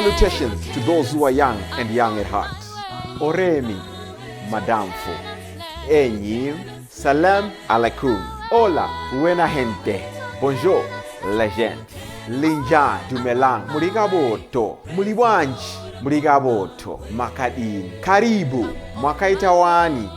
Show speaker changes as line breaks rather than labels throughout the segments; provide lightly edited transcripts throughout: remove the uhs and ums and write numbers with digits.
Salutations to those who are young and young at heart. Oremi, Madamfo, Enyim, Salam alaikum, Hola, buena gente, Bonjour, legend, Linja dumelang, Murigaboto, Muliwanji, Murigaboto, Makadin, Karibu, Mwakaitawani,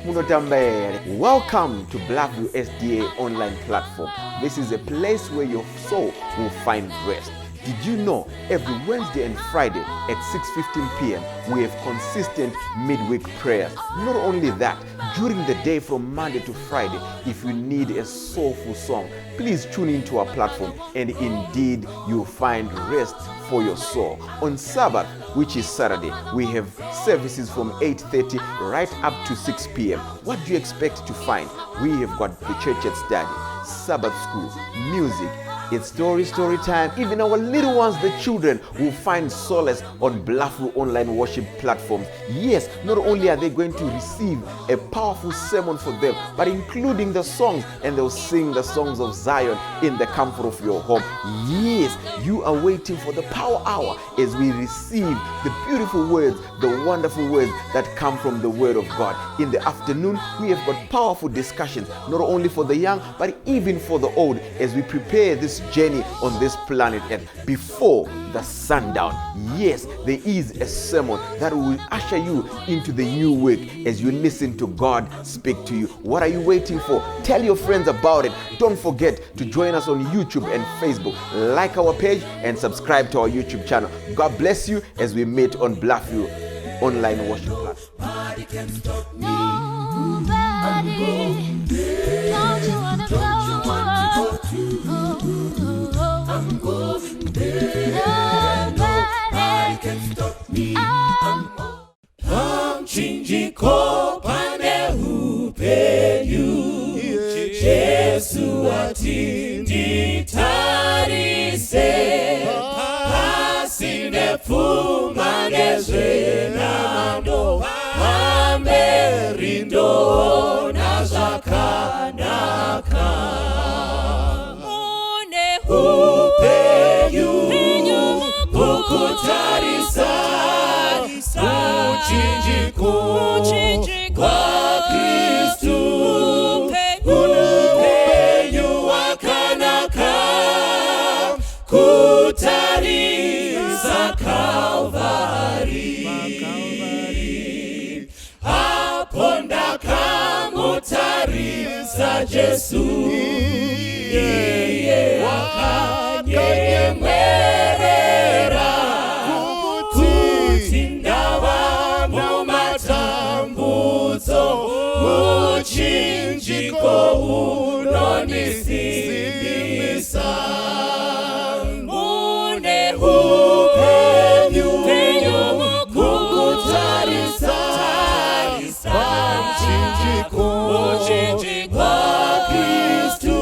Munotambere. Welcome to Blackview SDA online platform. This is a place where your soul will find rest. Did you know every Wednesday and Friday at 6:15 p.m. we have consistent midweek prayers? Not only that, during the day from Monday to Friday, if you need a soulful song, please tune into our platform and indeed you'll find rest for your soul. On Sabbath, which is Saturday, we have services from 8:30 right up to 6 p.m. What do you expect to find? We have got the church at study, Sabbath school, music. It's story time. Even our little ones, the children, will find solace on Blackview online worship platforms. Yes, not only are they going to receive a powerful sermon for them, but including the songs, and they'll sing the songs of Zion in the comfort of your home. Yes, you are waiting for the power hour as we receive the beautiful words, the wonderful words that come from the Word of God. In the afternoon, we have got powerful discussions, not only for the young, but even for the old, as we prepare this journey on this planet Earth before the sundown. Yes, there is a sermon that will usher you into the new week as you listen to God speak to you. What are you waiting for? Tell your friends about it. Don't forget to join us on YouTube and Facebook. Like our page and subscribe to our YouTube channel. God bless you as we meet on Blackview online worship platform.
Nobody can stop me. Don't you wanna go? I'm going there. Nobody can stop me. I'm changing kopane upenyu. Jesu atinditarise. Pasine pfuma nezvenando. Amerindo nazvakanaka. Upenyu ukutarisa uchinjiko kwa Kristu. Upenyu wakanaka kutarisa Kalvari. Hapo ndakamutarisa Jesu. Wakanyemerera kuti ndava mumatambudzo, muchinjiko unondisimbisa. Mune upenyu kukutarisa pamuchinjiko wa Kristu.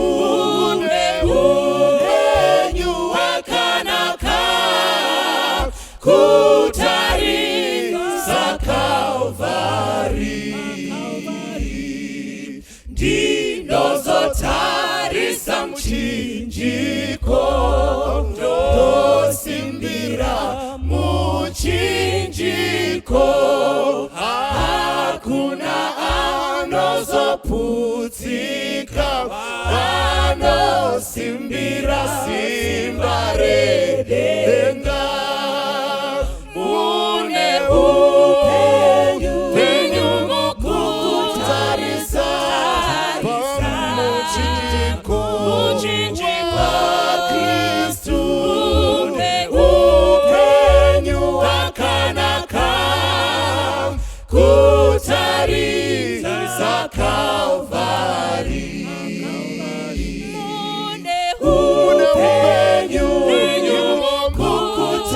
Kutarisa Kalvari. Ndinozotarisa muchinjiko, ndosimbira muchinjiko. Hakuna anozoputika, anosimbira simba redenga. Kutarisa Kalvari. Upenyu kukutarisa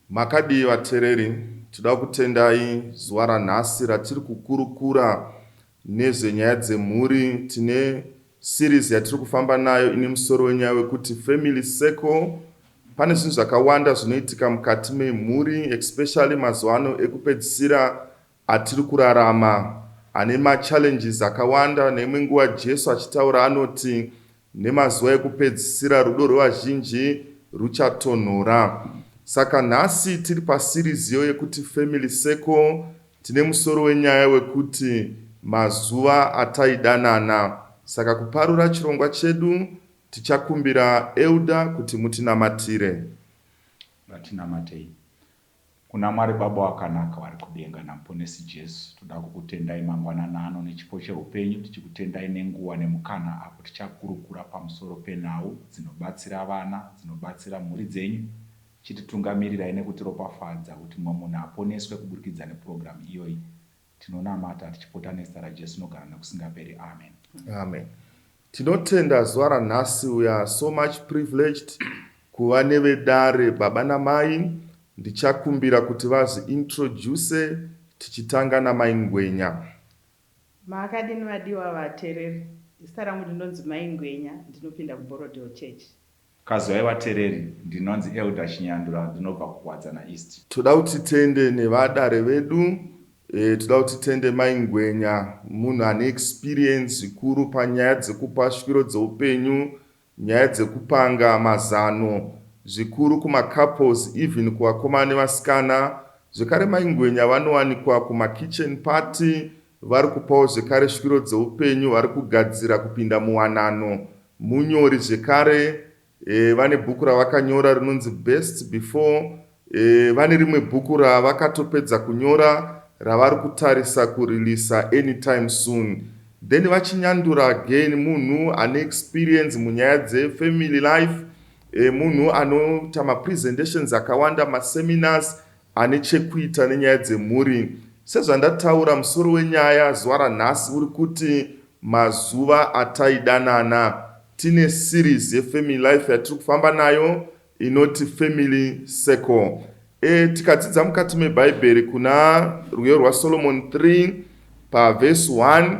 Makadi vateereri, toda kutendai zuva ranhasi ratiri kukurukura nezvenyaya dzemhuri. Tine series yatiri kufamba nayo ine musoro wenyaya wekuti family circle. Pane zvinhu zvakawanda zvinoitika mukati memhuri, especially mazuva ano ekupedzisira atiri kurarama, ane machallenges akawanda. Neimwe nguva Jesu achitaura anoti nemazuva ekupedzisira rudo rwevazhinji ruchatonhora. Saka nhasi tiri paseries yo yekuti family circle. Tine musoro wenyaya wekuti mazuva ataidanana. Saka kuparura chirongwa chedu tichakumbira Elder kuti mutinamatire.
Vatinamatei. Kuna Mwari Baba wakanaka vari kudenga namuponesi Jesu, toda kukutendai mangwanana ano nechipo cheupenyu, tichikutendai nenguva nemukana apo tichakurukura pamusoro penhau dzinobatsira vana, dzinobatsira mhuri dzenyu, chititungamirirai nekutiropafadza kuti mumwe munhu aponeswe kuburikidza nepurogiramu iyoyi. Tinonamata tichipota nezita raJesu nogara nokusingaperi. Amen.
Amen. Tinotenda zuva ranhasi. We are so much privileged kuva nevedare baba namai. Ndichakumbira kuti vazi-introduce tichitanga namai Ngwenya.
Makadini vadiwa vateereri, zita rangu ndinonzi Mai Ngwenya, ndinopinda kuBorodale Church.
Kazovai vateereri, ndinonzi Elder Chinyandura, ndinobva kuWadzana East.
Toda kuti tende nevadare vedu. Toda kuti tende Mai Ngwenya, munhu ane experience zvikuru panyaya dzekupa shwiro dzeupenyu, nyaya dzekupanga mazano zvikuru kuma-couples, even kuvakomana nevasikana. Zvekare Mai Ngwenya vanowanikwa kuma-kitchen party, vari kupawo zvekare shwiro dzeupenyu, vari kugadzira kupinda muwanano. Munyori zvekare, vane bhuku ravakanyora rinonzi Best Before. Vane rimwe bhuku ravakatopedza kunyora ravari kutarisa kuririsa anytime soon. Then vachinyandura again, munhu ane experience munyaya dzefamily life, munhu anoita mapresentations akawanda, maseminars ane chekuita nenyaya dzemhuri. Sezvandataura, musoro wenyaya zuva ranhasi uri kuti mazuva ataidanana. Tine series yefamily life yatiri kufamba nayo inoti family circle. Tikadzidza mukati mebhaibheri kuna rwiyo rwaSolomon 3 pavhesi 1,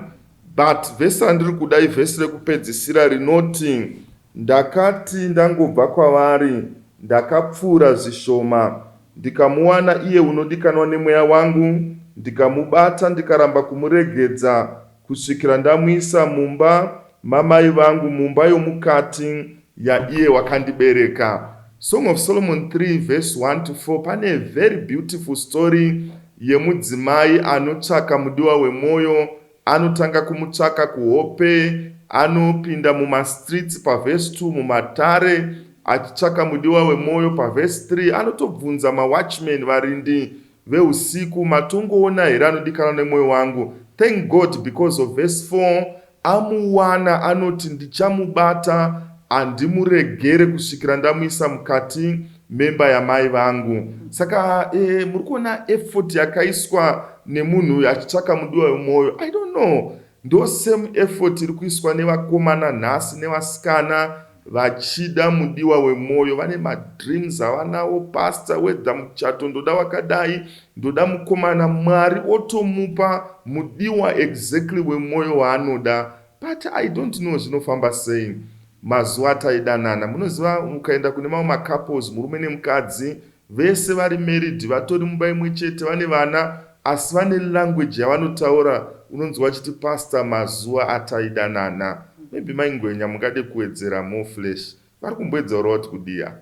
but vhesi randiri kuda ivhesi rekupedzisira rinoti, ndakati ndangobva kwavari, ndakapfuura zvishoma, ndikamuwana iye unodikanwa nemweya wangu, ndikamubata ndikaramba kumuregedza, kusvikira ndamuisa mumba mamai vangu, mumba yomukati yaiye wakandibereka. Song of Solomon 3 verse 1 to 4. Pane a very beautiful story yemudzimai anotsvaka mudiwa wemwoyo. Anotanga kumutsvaka kuhope, anopinda mumastreets pavhesi 2, mumatare achitsvaka mudiwa wemwoyo. Pavhesi 3 anotobvunza mawatchmen, varindi veusiku, matongoona here anodikanwa nemwoyo wangu? Thank God, because of verse 4 amuwana, anoti ndichamubata andimuregere kusvikira ndamuisa mukati memba yamai vangu. Saka muri kuona effort yakaiswa nemunhu uyu achitsvaka mudiwa wemwoyo. I don't know, ndo same effort iri kuiswa nevakomana nhasi nevasikana vachida mudiwa wemwoyo. Vane madreams avanawo, pastor, wedha muchato ndoda wakadai, ndoda mukomana, Mwari otomupa mudiwa exactly wemwoyo waanoda. But I don't know zvinofamba sei. Mazuva ataidanana, munoziva mukaenda kune mamwe macouples, murume nemukadzi, vese vari married, vatori mumba imwe chete, vane vana, asi vane language yavanotaura, unonzi vachiti pastor mazuva ataidanana. Maybe Mai Ngwenya mungade kuwedzera more flesh. Vari kumboedzaura kuti kudiya.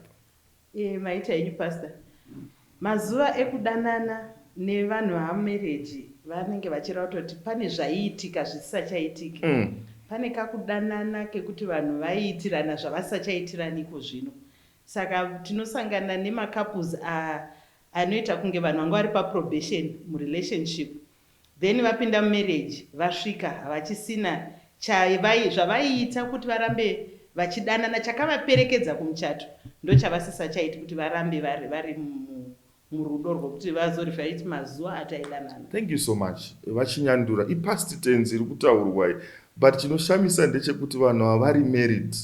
Maita yenyu pastor. Mazuva ekudanana nevanhu vamarriage vanenge vachirauta kuti pane zvaiitika zvisachaitika. Pane kakudanana kekuti vanhu vaiitirana zvavasachaitiraniku zvino. Saka tinosangana nemacouples anoita kunge vanhu vanga vari paprobation murelationship, then vapinda mumarriage, vasvika havachisina zvavaiita kuti varambe vachidanana, chakavaperekedza kumuchato ndo chavasisachaiti kuti varambe vari murudo rwokuti vazorifaiti mazuva ataidanana.
Thank you so much. Vachinyandura ipast tense iri kutaurwa, but chinoshamisa ndechekuti vanhu ava vari married,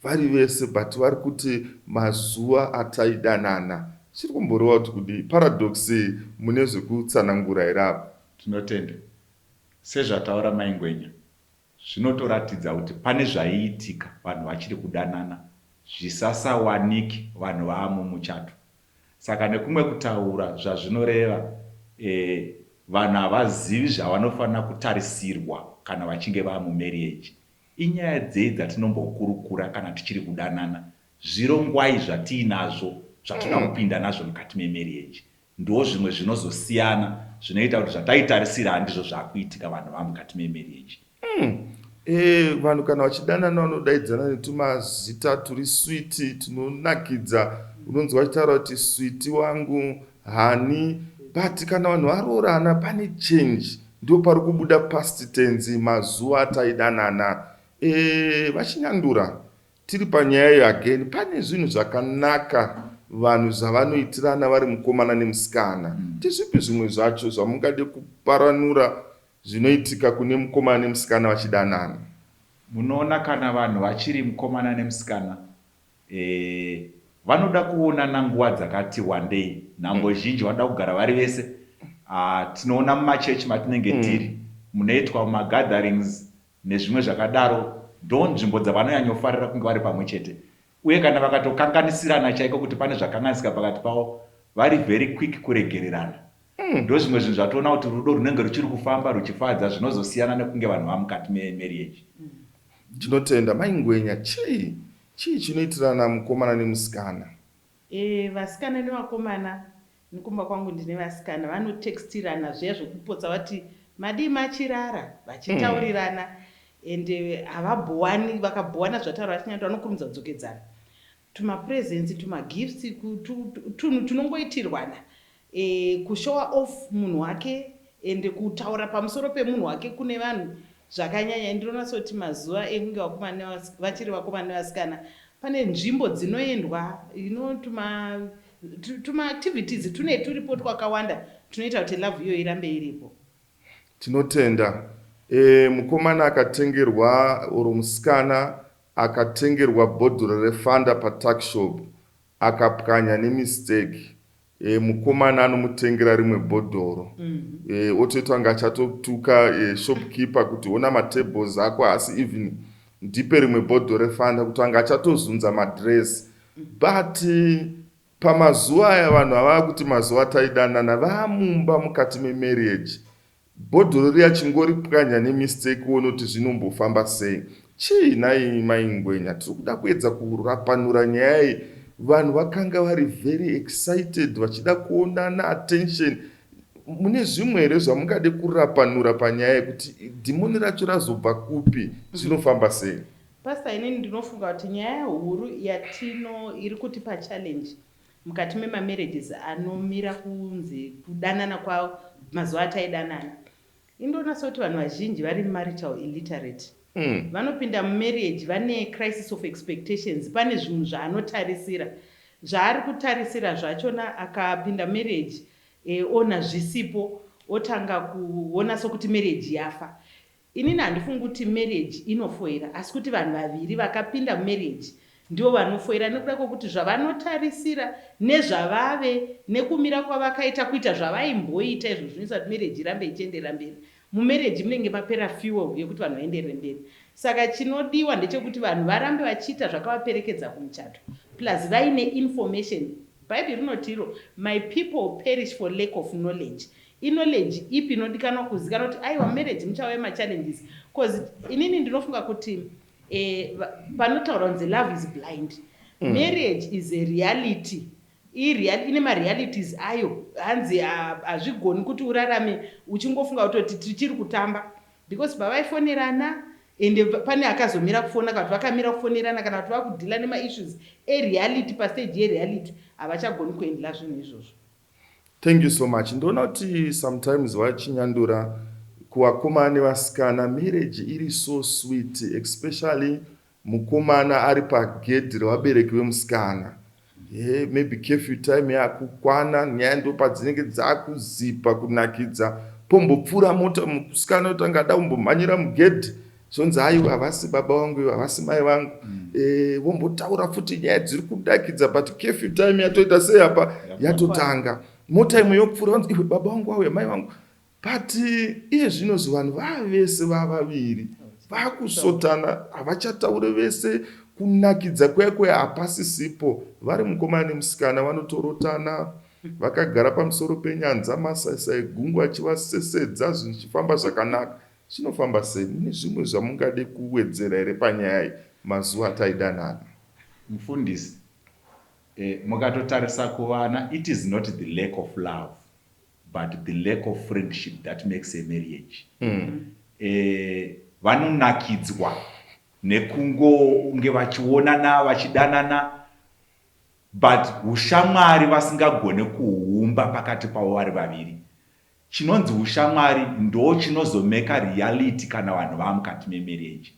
vari vese, but vari kuti mazuva ataidanana. chiri kumboreva kuti kudi paradoxi mune zvekutsanangura here apa.
Tinotenda sezvataura maingwenya zvinotoratidza kuti pane zvaiitika vanhu vachiri kudanana zvisasawaniki vanhu vaamo muchato. Saka nekumwe kutaura zvazvinoreva vanhu havazivi zvavanofanira kutarisirwa kana vachinge vaa mumarriage. Inyaya dzei dzatinombokurukura kana tichiri kudanana, zvirongwai zvatiinazvo zvatoda kupinda nazvo mukati memarriage. Ndo zvimwe zvinozosiyana zvinoita kuti zvataitarisira handizvo zvakuitika vanhu va mukati memarriage.
Vanhu kana vachidanana vanodaidzana netumazita turi switi tunonakidza, unonzwa vachitaura kuti switi wangu, hani, but kana vanhu varoorana pane change, ndo pari kubuda past tense, mazuva ataidanana. Vachinyandura tiri panyaya iyo again, pane zvinhu zvakanaka vanhu zvavanoitirana vari mukomana nemusikana. Ndizvipi zvimwe zvacho zvamungade kuparanura zvinoitika kune mukomana nemusikana vachidanana?
Munoona kana vanhu vachiri mukomana nemusikana vanoda kuonana nguva dzakati wandei, nhambo zhinji vanoda kugara vari vese. Tinoona mumachechi matinenge tiri munoitwa mumagatherings nezvimwe zvakadaro, ndo nzvimbo dzavanonyanyofarira kunge vari pamwe chete. Uye kana vakatokanganisirana chaiko kuti pane zvakanganisika pakati pavo, vari very quick kuregererana. Ndo zvimwe zvinhu zvatoona kuti rudo runenge ruchiri kufamba ruchifadza zvinozosiyana nekunge vanhu vamukati memarriage.
Tinotenda maingwenya, chii chinoitirana mukomana nemusikana?
Vasikana nevakomana, nikumba kwangu ndine vasikana, vanotextirana zviya zvokupotsa vati madii machirara, vachitaurirana ende havabhuwani. Vakabhuwana zvataura vachinyati vanokurumidza kudzokedzana. Tumapresents, tumagifts, tunhu tunongoitirwana, kushowa off munhu wake ende kutaura pamusoro pemunhu wake kune vanhu zvakanyanya. Ndinoona soti mazuva ekunge vachiri vakomana nevasikana pane nzvimbo dzinoendwa, tuma-activities turipo twakawanda tunoita kuti love iyo irambe iripo.
Tinotenda. Mukomana akatengerwa oro musikana akatengerwa bhodhoro refanda patuckshop akapwanya nemistake, mukomana anomutengera rimwe bhodhoro. Otoita nga achatotuka shopkeeper kuti ona matables ako, asi even ndipe rimwe bhodhoro refanda kuti anga achatozunza madress. But pamazuva aya vanhu havava kuti mazuva ataidanana vaamumba mukati memarriage, bhodhoro riya chingoripwanya nemistake, uone kuti zvinombofamba sei. Chii nai maingwenya, tiri kuda kuedza kurapanura nyaya iyi. Vanhu vakanga vari very excited vachida kuonana, attention. Mune zvimwe here zvamungade kurapanura panyaya yekuti dhimoni racho razobva kupi, zvinofamba sei?
Pastor, inini ndinofunga kuti nyaya huru iri kutipa challenge mukati memamarriages anomira kunzi kudanana kwavo mazuva ataidanana. Indoona soti vanhu vazhinji vari marital illiterate. Vanopinda mumarriage vane crisis of expectations. Pane zvinhu zvaanotarisira, zvaari kutarisira zvachona, akapinda marriage ona zvisipo, otanga kuona sokuti marriage yafa. Inini handifungi kuti marriage inofoira, asi kuti vanhu vaviri vakapinda mumarriage ndivo vanofoira, nekuda kwokuti zvavanotarisira nezvavave nekumira kwavakaita kuita zvavaimboita izvo zvinoita kuti marriage irambe ichienderera mberi. Mumarriage munenge mapera fuel yekuti vanhu vaenderere mberi. Saka chinodiwa ndechekuti vanhu varambe vachiita zvakavaperekedza kumuchato, plus vaine information. Bhaibheri rinotiro my people perish for lack of knowledge. Knowledge ipi inodikanwa kuzikanwa kuti aiwa marriage muchauya machallenges. Because inini ndinofunga kuti panotaura kunzi love is blind. Marriage is a reality. Ine marealities ayo, hanzi hazvigoni kuti urarame uchingofunga kuti tichiri kutamba. Because pavaifonerana ende pane akazomira kufona kana kuti vakamira kufonerana kana kuti vakudhila nema-issues reality, pastage yereality, havachagoni kuendela zvinhu izvozvo.
Thank you so much. Ndoona kuti sometimes vachinyandura kuvakomana nevasikana, marriage iri so sweet, especially mukomana ari pagedhi revabereki vemusikana. Maybe curfew time yakukwana, nyaya ndo padzinenge dzakuzipa kunakidza, pombopfuura mota musikana kuti angada kumbomhanyira mugedhi, zvonzi aiwa havasi baba vangu havasi mai vangu vombotaura futi nyaya dziri kudakidza but curfew time yatoita sei apa yatotanga mota imwe yokupfuura vanzi iwe baba vangu auya mai vangu but iye zvinozi vanhu vavese vavaviri vakusotana havachataure vese kunakidza kwekwe hapasisipo vari mukomana nemusikana vanotorotana vakagara pamusoro penyanza masaisai gungwa achivasesedza zvinhu zvichifamba zvakanaka zvinofamba sei mune zvimwe zvamungade kuwedzera here panyaya iyi mazuva ataidanana
mufundisi mukatotarisa kuvana it is not the lack of love but the lack of friendship that makes a marriage vanonakidzwa nekungonge vachionana vachidanana but ushamwari vasingagone kuhumba pakati pavo vari vaviri. Chinonzi ushamwari ndo chinozomeka reality kana vanhu vava mukati memarriage.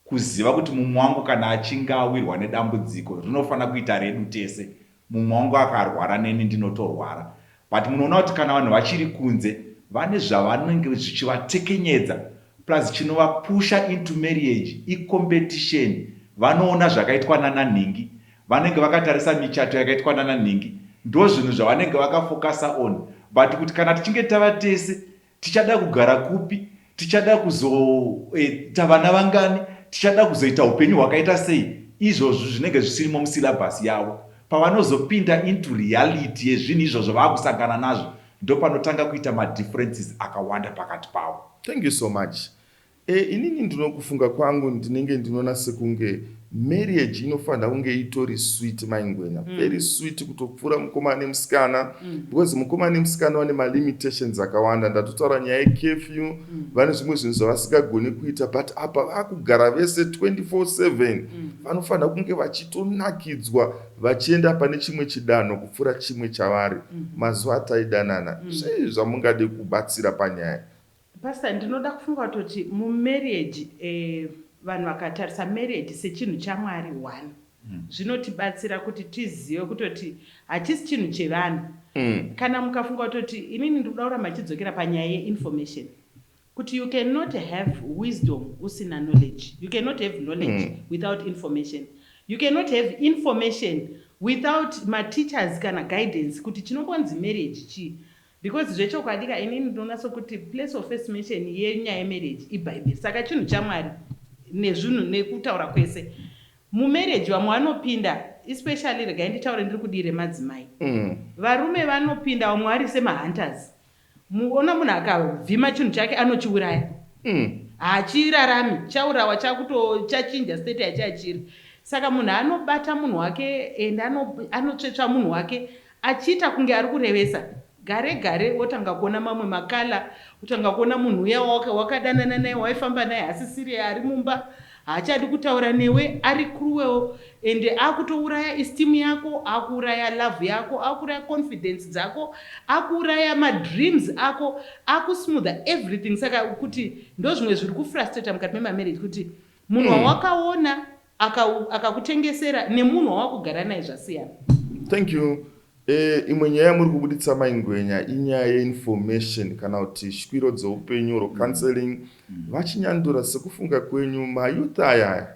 Kuziva kuti mumwe wangu kana achinge awirwa nedambudziko rinofana kuita redu tese. Mumwe wangu akarwara neni ndinotorwara. But munoona kuti kana vanhu vachiri kunze vane zvavanenge zvichivatekenyedza plus chinovapusha into marriage i-competition. Vanoona zvakaitwa nananhingi. Vanenge vakatarisa michato yakaitwa nananhingi. Ndo zvinhu zvavanenge vakafokasa on. But kuti kana tichinge tava tese tichada kugara kupi, tichada kuzoita vana vangani, tichada kuzoita upenyu hwakaita sei, izvozvo zvinenge zvisirimo musilabhasi yavo. Pavanozopinda into reality yezvinhu izvozvo vakusangana nazvo ndo panotanga kuita madifferences akawanda pakati pavo.
Thank you so much. Inini ndinokufunga kwangu ndinenge ndinoona sekunge marriage inofanira kunge itori sweet maingwenya very sweet kutopfuura mukomana nemusikana because mukomana nemusikana vane malimitations akawanda. Ndatotaura nyaya yecurfew vane zvimwe zvinhu zvavasingagoni kuita but apa vakugara vese 24/7 vanofanira kunge vachitonakidzwa vachienda pane chimwe chidanho kupfuura chimwe chavari. Mazuva ataidanana zvei zvamungade kubatsira panyaya?
Pastor, ndinoda kufunga kuti mumarriage vanhu vakatarisa marriage sechinhu chamwari one zvinotibatsira kuti tizive kutoti hachisi chinhu chevanhu. Kana mukafunga kutoti inini ndikuda kuramba chidzokera panyaya yeinformation kuti you cannot have wisdom usina knowledge, you cannot have knowledge without information, you cannot have information without mateachers kana guidance kuti chinombonzi marriage chii. Because zvechokwadika inini ndinoona sokuti place of first mention yenyaya yemarriage iBhayibheri. Saka chinhu chamwari nezvinhu nekutaura kwese mumarriage vamwe vanopinda especially regai nditaure ndiri kudire madzimai varume vanopinda vamwe vari semahunters. Muona munhu akavhima chinhu chake anochiuraya haachirarami chaurawa chachinja state yachachiri. Saka munhu anobata munhu wake and anotsvetsva munhu wake achiita kunge ari kurevesa gare gare. Wotanga kuona mamwe makala, wotanga kuona munhu uya wakadanana naye waifamba naye asisiri ari mumba haachadi kutaura newe ari cruel and akutouraya esteem yako, akuuraya love yako, akuuraya confidence dzako, akuuraya madreams ako, akusmoother everything. Saka kuti ndo zvimwe zviri kufrustrate mukati memamarriage kuti munhu wawakaona akakutengesera nemunhu wawakugara naye zvasiyana.
Thank you. Imwe nyaya muri kubuditsa maingwenya inyaya yeinformation kana kuti shwiro dzeupenyu ro counseling. Vachinyandura sekufunga kwenyu mayouth aya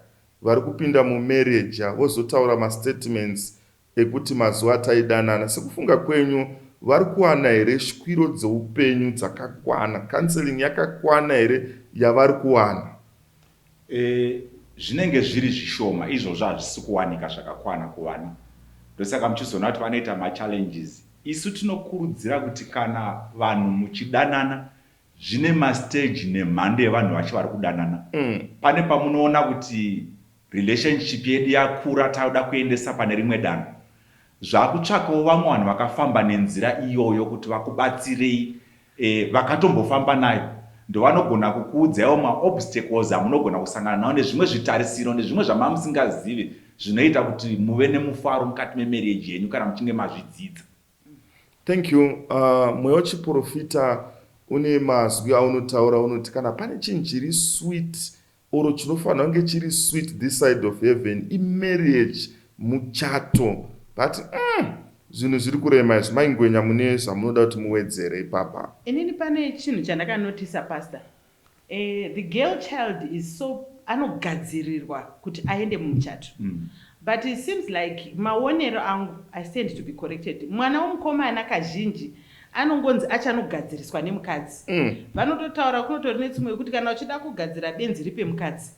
vari kupinda mumarriage vozotaura mastatements ekuti mazuva ataidanana, sekufunga kwenyu vari kuwana here shwiro dzeupenyu dzakakwana, counseling yakakwana here yavari kuwana?
Zvinenge zviri zvishoma, izvozvo hazvisi kuwanika zvakakwana kuvana. Ndosaka muchizoona kuti vanoita machallenges. Isu tinokurudzira kuti kana vanhu muchidanana zvine mastage nemhando yevanhu vacho vari kudanana. Pane pamunoona kuti relationship yedu yakura tauda kuendesa pane rimwe danho. Zvakutsvakawo vamwe vanhu vakafamba nenzira iyoyo kuti vakubatsirei vakatombofamba nayo. Ndovanogona kukuudzaiwo maobstacles amunogona kusangana nawo nezvimwe zvitarisiro nezvimwe zvamamusingazivi zvinoita kuti muve nemufaro mukati memarriage yenyu kana muchinge mazvidzidza.
Thank you. Mweya wechiprofita une mazwi aunotaura unoti kana pane chinhu chiri sweet oro chinofanira kunge chiri sweet this side of heaven imarriage, muchato. But zvinhu zviri kurema izvi maingwenya mune zvamunoda kuti muwedzere ipapa.
Inini pane chinhu chandakanotisa pastor The girl child is so anogadzirirwa kuti aende mumuchato. But it seems like maonero angu, I stand to be corrected, mwana womukomana kazhinji anongonzi achanogadziriswa nemukadzi. Vanototaura kunotori netsumwe yekuti kana uchida kugadzira benzi ripe mukadzi.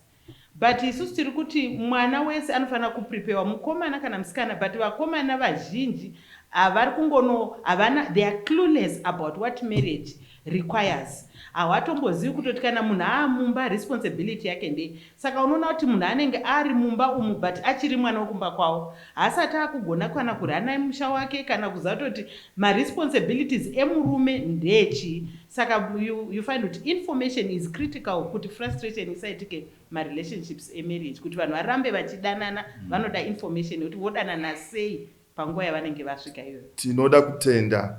But isusu tiri kuti mwana wese anofanira kuprepewa, mukomana kana musikana, but vakomana vazhinji avari kungono havana, they are clueless about what marriage requires. Hawatombozivi kutoti kana munhu aamumba responsibility yake ndei. Saka unoona kuti munhu anenge ari mumba umu but achiri mwana wokumba kwawo, haasati akugona kana kurana musha wake kana kuziva kuti maresponsibilities emurume ndechii. Saka you find kuti information is critical kuti frustration isaitike marelationships emarriage, kuti vanhu varambe vachidanana vanoda information yekuti vodanana sei panguva yavanenge vasvika iyoyo.
Tinoda kutenda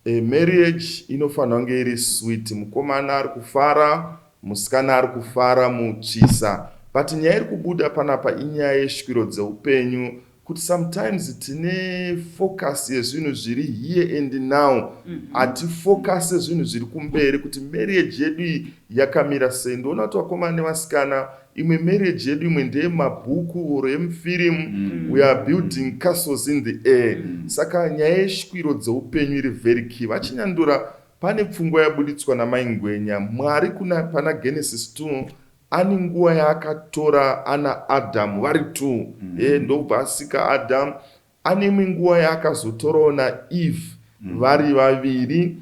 marriage inofanira kunge iri sweet, mukomana ari kufara, musikana ari kufara mutsvisa. But nyaya iri kubuda panapa inyaya yeshwiro dzeupenyu, kuti sometimes tine focus yezvinhu zviri here and now, hatifocus zvinhu zviri kumberi kuti marriage yedu iyi yakamira sei. Ndoona kuti vakomana nevasikana, imwe marriage yedu imwe ndeye mabhuku oro emufirimu, we are building castles in the air. Saka nyaya yeshwiro dzeupenyu iri very key. Vachinyandura pane pfungwa yabuditswa namaingwenya. Mwari pana Genesis 2 ane nguva yaakatora ana Adamu vari 2, ndobva asika Adamu. Ane imwe nguva yaakazotorawo naEve vari vaviri,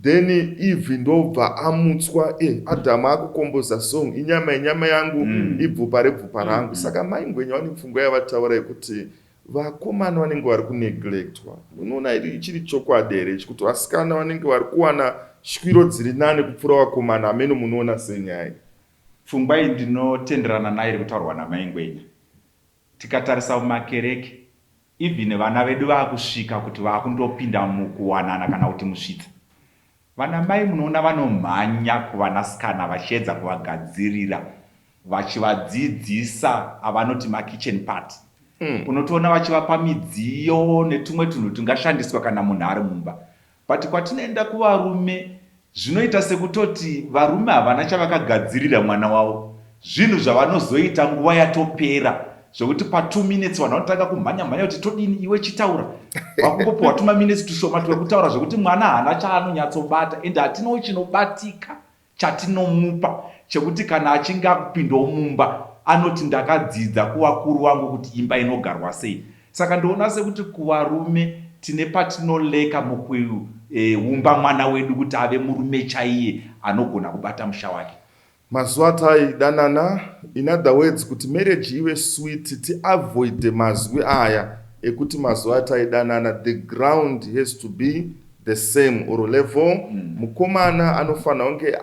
then Eve ndobva amutswa, Adamu akukomboza song, inyama yangu, ibvupa rebvupa rangu. Saka maingwenya vane pfungwa yavataura yekuti vakomana vanenge vari kuneglectwa. Unoona ichiri chokwadi here kuti vasikana vanenge vari kuwana shwiro dziri nane kupfuura vakomana. Ameno munoona senyaya.
Pfungwa iyi ndinotenderana nayo iri kutaurwa namaingwenya. Tikatarisa mumakereke, even vana vedu vakusvika kuti vakundopinda mukuwanana kana kuti musvitsa. Vana mai munoona vanomhanya kuvanasikana vachiedza kuvagadzirira, vachivadzidzisa avanoti makitchen party. Unotoona vachivapa midziyo netumwe tunhu tungashandiswa kana munhu ari mumba. But kwatinoenda kuvarume, zvinoita sekutoti varume havana chavakagadzirira mwana wavo. Zvinhu zvavanozoita nguva yatopera, zvokuti pa 2 minutes vanotanga kumhanya kuti todini iwe chitaura. Vakungopiwa 2 minutes tushoma twekutaura zvokuti mwana haana chaanonyatsobata, ende hatino chinobatika chatinomupa chekuti kana achinge akupindawo mumba anoti ndakadzidza kuvakuru vangu kuti imba inogarwa sei. Saka ndoona sekuti kuvarume tine patinoleka mukuumba mwana wedu kuti ave murume chaiye anogona kubata musha wake.
Mazuva ataidanana, in other words, kuti marriage iwe sweet, ti avoid mazwi aya ekuti mazuva ataidanana, the ground has to be the same or level. Mukomana anofanira kunge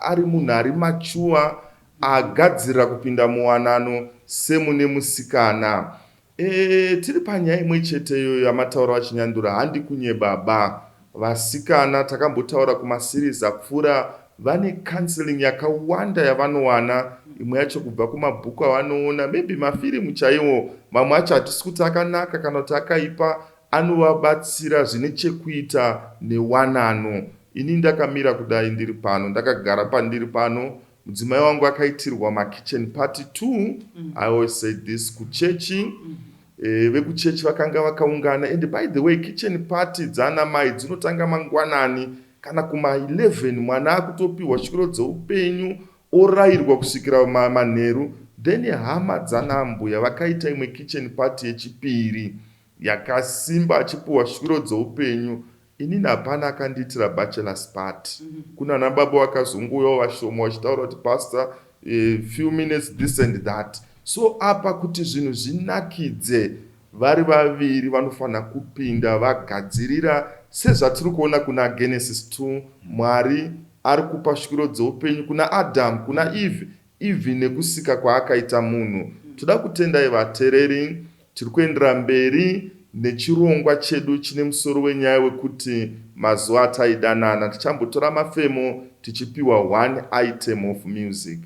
ari munhu ari mature, agadzira kupinda muwanano semune musikana. Tiri panyaya imwe cheteyo yamataura vachinyandura, handi kunye baba. Vasikana takambotaura kumaseries apfuura, vane counseling yakawanda yavanowana, imwe yacho kubva kumabhuku avanoona, maybe mafirimu chaiwo, mamwe acho hatisi kuti akanaka kana kuti akaipa, anovabatsira zvine chekuita newanano. Ini ndakamira kudai ndiri pano, ndakagara pandiri pano, mudzimai wangu akaitirwa makitchen party 2. I always say this, kuchechi, vekuchechi vakanga vakaungana. And by the way, kitchen party dzana mai dzinotanga mangwanani, kana kuma 11 mwana akutopiwa shwiro dzeupenyu, orayirwa kusvikira manheru. Then hama dzana mbuya vakaita imwe kitchen party yechipiri yakasimba, achipiwa shwiro dzeupenyu. Inini hapana akandiitira bachelor's party. Kuna nababa vakazunguyawo vashoma vachitaura kuti pastor, few minutes this and that. So apa kuti zvinhu zvinakidze, vari vaviri vanofanira kupinda vagadzirira sezvatiri kuona kuna Genesis 2. Mwari ari kupa shwiro dzeupenyu kuna Adam, kuna Eve nekusika kwaakaita munhu. Toda kutendai vateereri, tiri kuendera mberi nechirongwa chedu chine musoro wenyaya wekuti mazuva ataidanana. Tichambotora mafemo tichipiwa 1 item of music.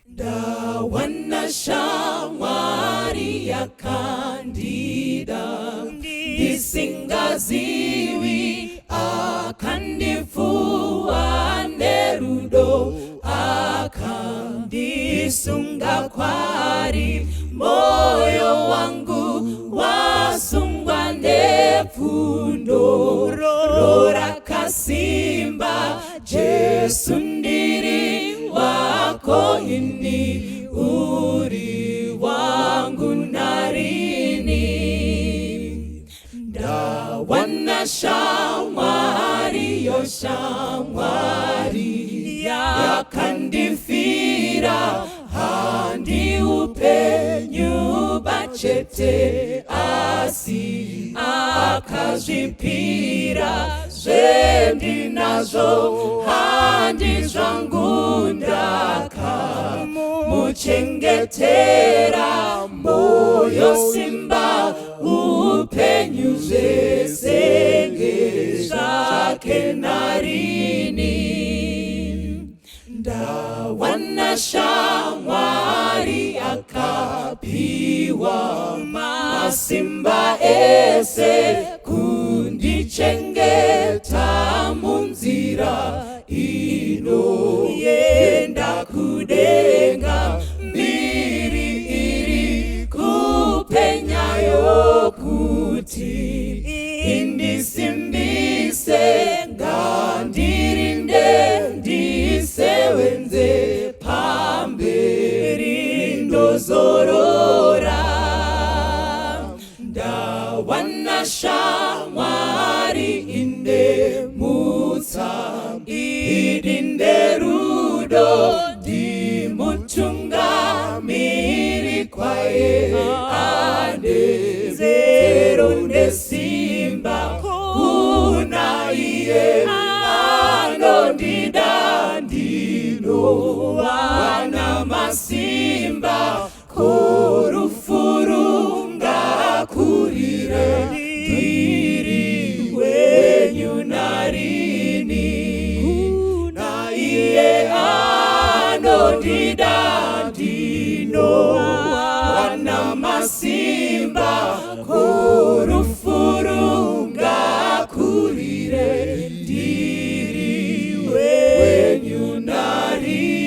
Ndawana shamwari yakandida, ndisingazivi akandifuwa nerudo. ndisunga kwari, moyo wangu wasungwa nepfundo rorakasimba. Jesu ndiri wako, ini uri wangu narini. Ndawana shamwari, yo shamwari yakandifira, handi upenyu bachete asi akazvipira. Zvendinazvo handi zvangu ndakamuchengetera, moyo simba upenyu zvesenge zvake narini. Ndawana shamwari akapiwa masimba ese, kundichengeta munzira inoyenda kudenga. Mbiri iri kupenyayo kuti indisimbise, ngandirinde ndisewenze pamberi ndozorora. Ndawana shamwari indemutsa, idinde rudo, ndimutungamiri kwaye andezero nesimba. Kuna iye anondida, ndinowana masimba, korufuru ngakurire, ndiri wenyu narini. Kuna iye anondida, ndinowana masimba, korufuru ngakurire, ndiri wenyu narini.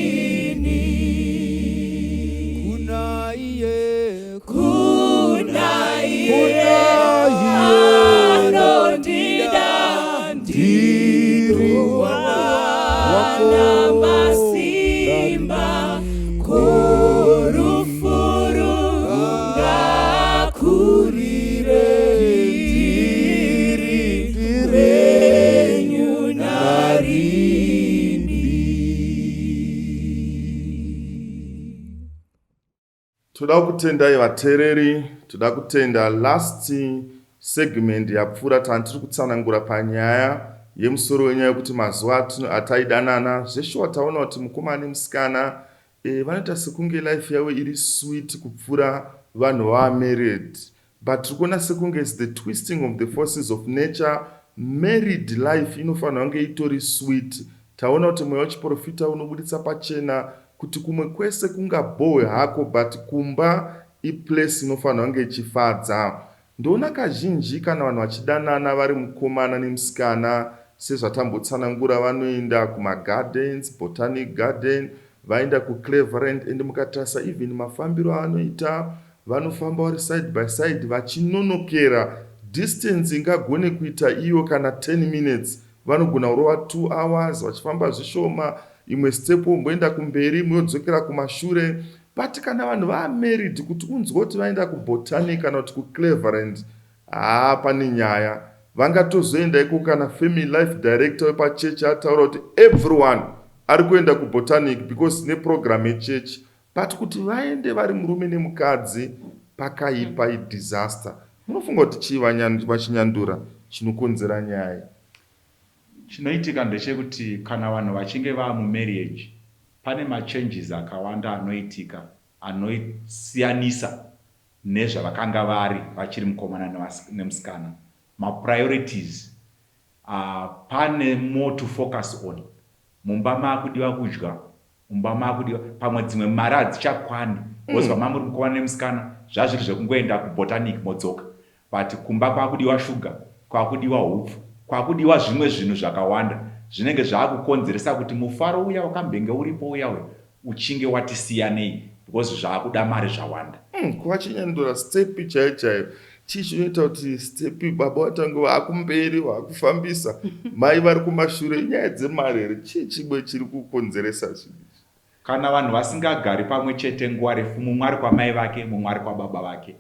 Kuna iye anondida, ndinowana masimba, korufuru ngakurire, ndiri wenyu narini.
Toda kutendai vateereri, toda kutenda last segment yapfuura tandiri kutsanangura panyaya yemusoro wenyaya yekuti mazuva ataidanana zveshe wataona kuti mukomana nemusikana vanoita sekunge life yavo iri sweet kupfuura vanhu vamarried, but tiri kuona sekunge is the twisting of the forces of nature. Married life inofanira kunge itori sweet. Taona kuti mweya wachiprofita unobuditsa pachena kuti kumwe kwese kungabohwe hako, but kumba iplace inofanira kunge ichifadza. Ndoona kazhinji kana vanhu vachidanana vari mukomana nemusikana, sezvatambotsanangura, vanoenda kumagardens, botanic garden, vaenda kucleveland, and mukatarisa even mafambiro avanoita, vanofamba vari side by side vachinonokera. Distance ingagone kuita iyo kana 10 minutes, vanogona kurova 2 hours vachifamba zvishoma, imwe step omboenda kumberi, imwe yodzokera kumashure. But kana vanhu vamarried, kuti unzwa kuti vaenda kubotanic kana kuti kucleveland, pane nyaya. Vangatozoenda iko kana family life director wepachechi ataura kuti everyone ari kuenda kubotanic because neprogram yechechi. But kuti vaende vari murume nemukadzi, pakaipa idisaster. Munofunga kuti chii vachinyandura chinokonzera nyaya?
Chinoitika ndechekuti kana vanhu vachinge vaa mumarriage, pane machanges akawanda anoitika, anosiyanisa nezvavakanga vari vachiri mukomana nemusikana. Mapriorities, pane more to focus on. Mumba maakudiwa kudya, mumba maakudiwa, pamwe dzimwe mari hadzichakwani. Wozva mamuri mukomana nemusikana, zvazviri zvekungoenda kubotanic modzoka. But kumba kwakudiwa shuga, kwakudiwa hupfu, kwakudiwa zvimwe zvinhu zvakawanda, zvinenge zvaakukonzeresa kuti mufaro uya wakambenge uripo uya uchinge watisiyanei because zvakuda mari zvawanda.
Kuvachinyandura stepi chaiyo chaiyo chii chinoita kuti stepi baba vatange vakumberi vakufambisa mai vari kumashure inyaya dzemari here? Chii chimwe chiri kukonzeresa zvinhu?
Kana vanhu vasingagari pamwe chete nguva refu, mumwe ari kwamai vake mumwe ari kwababa vake,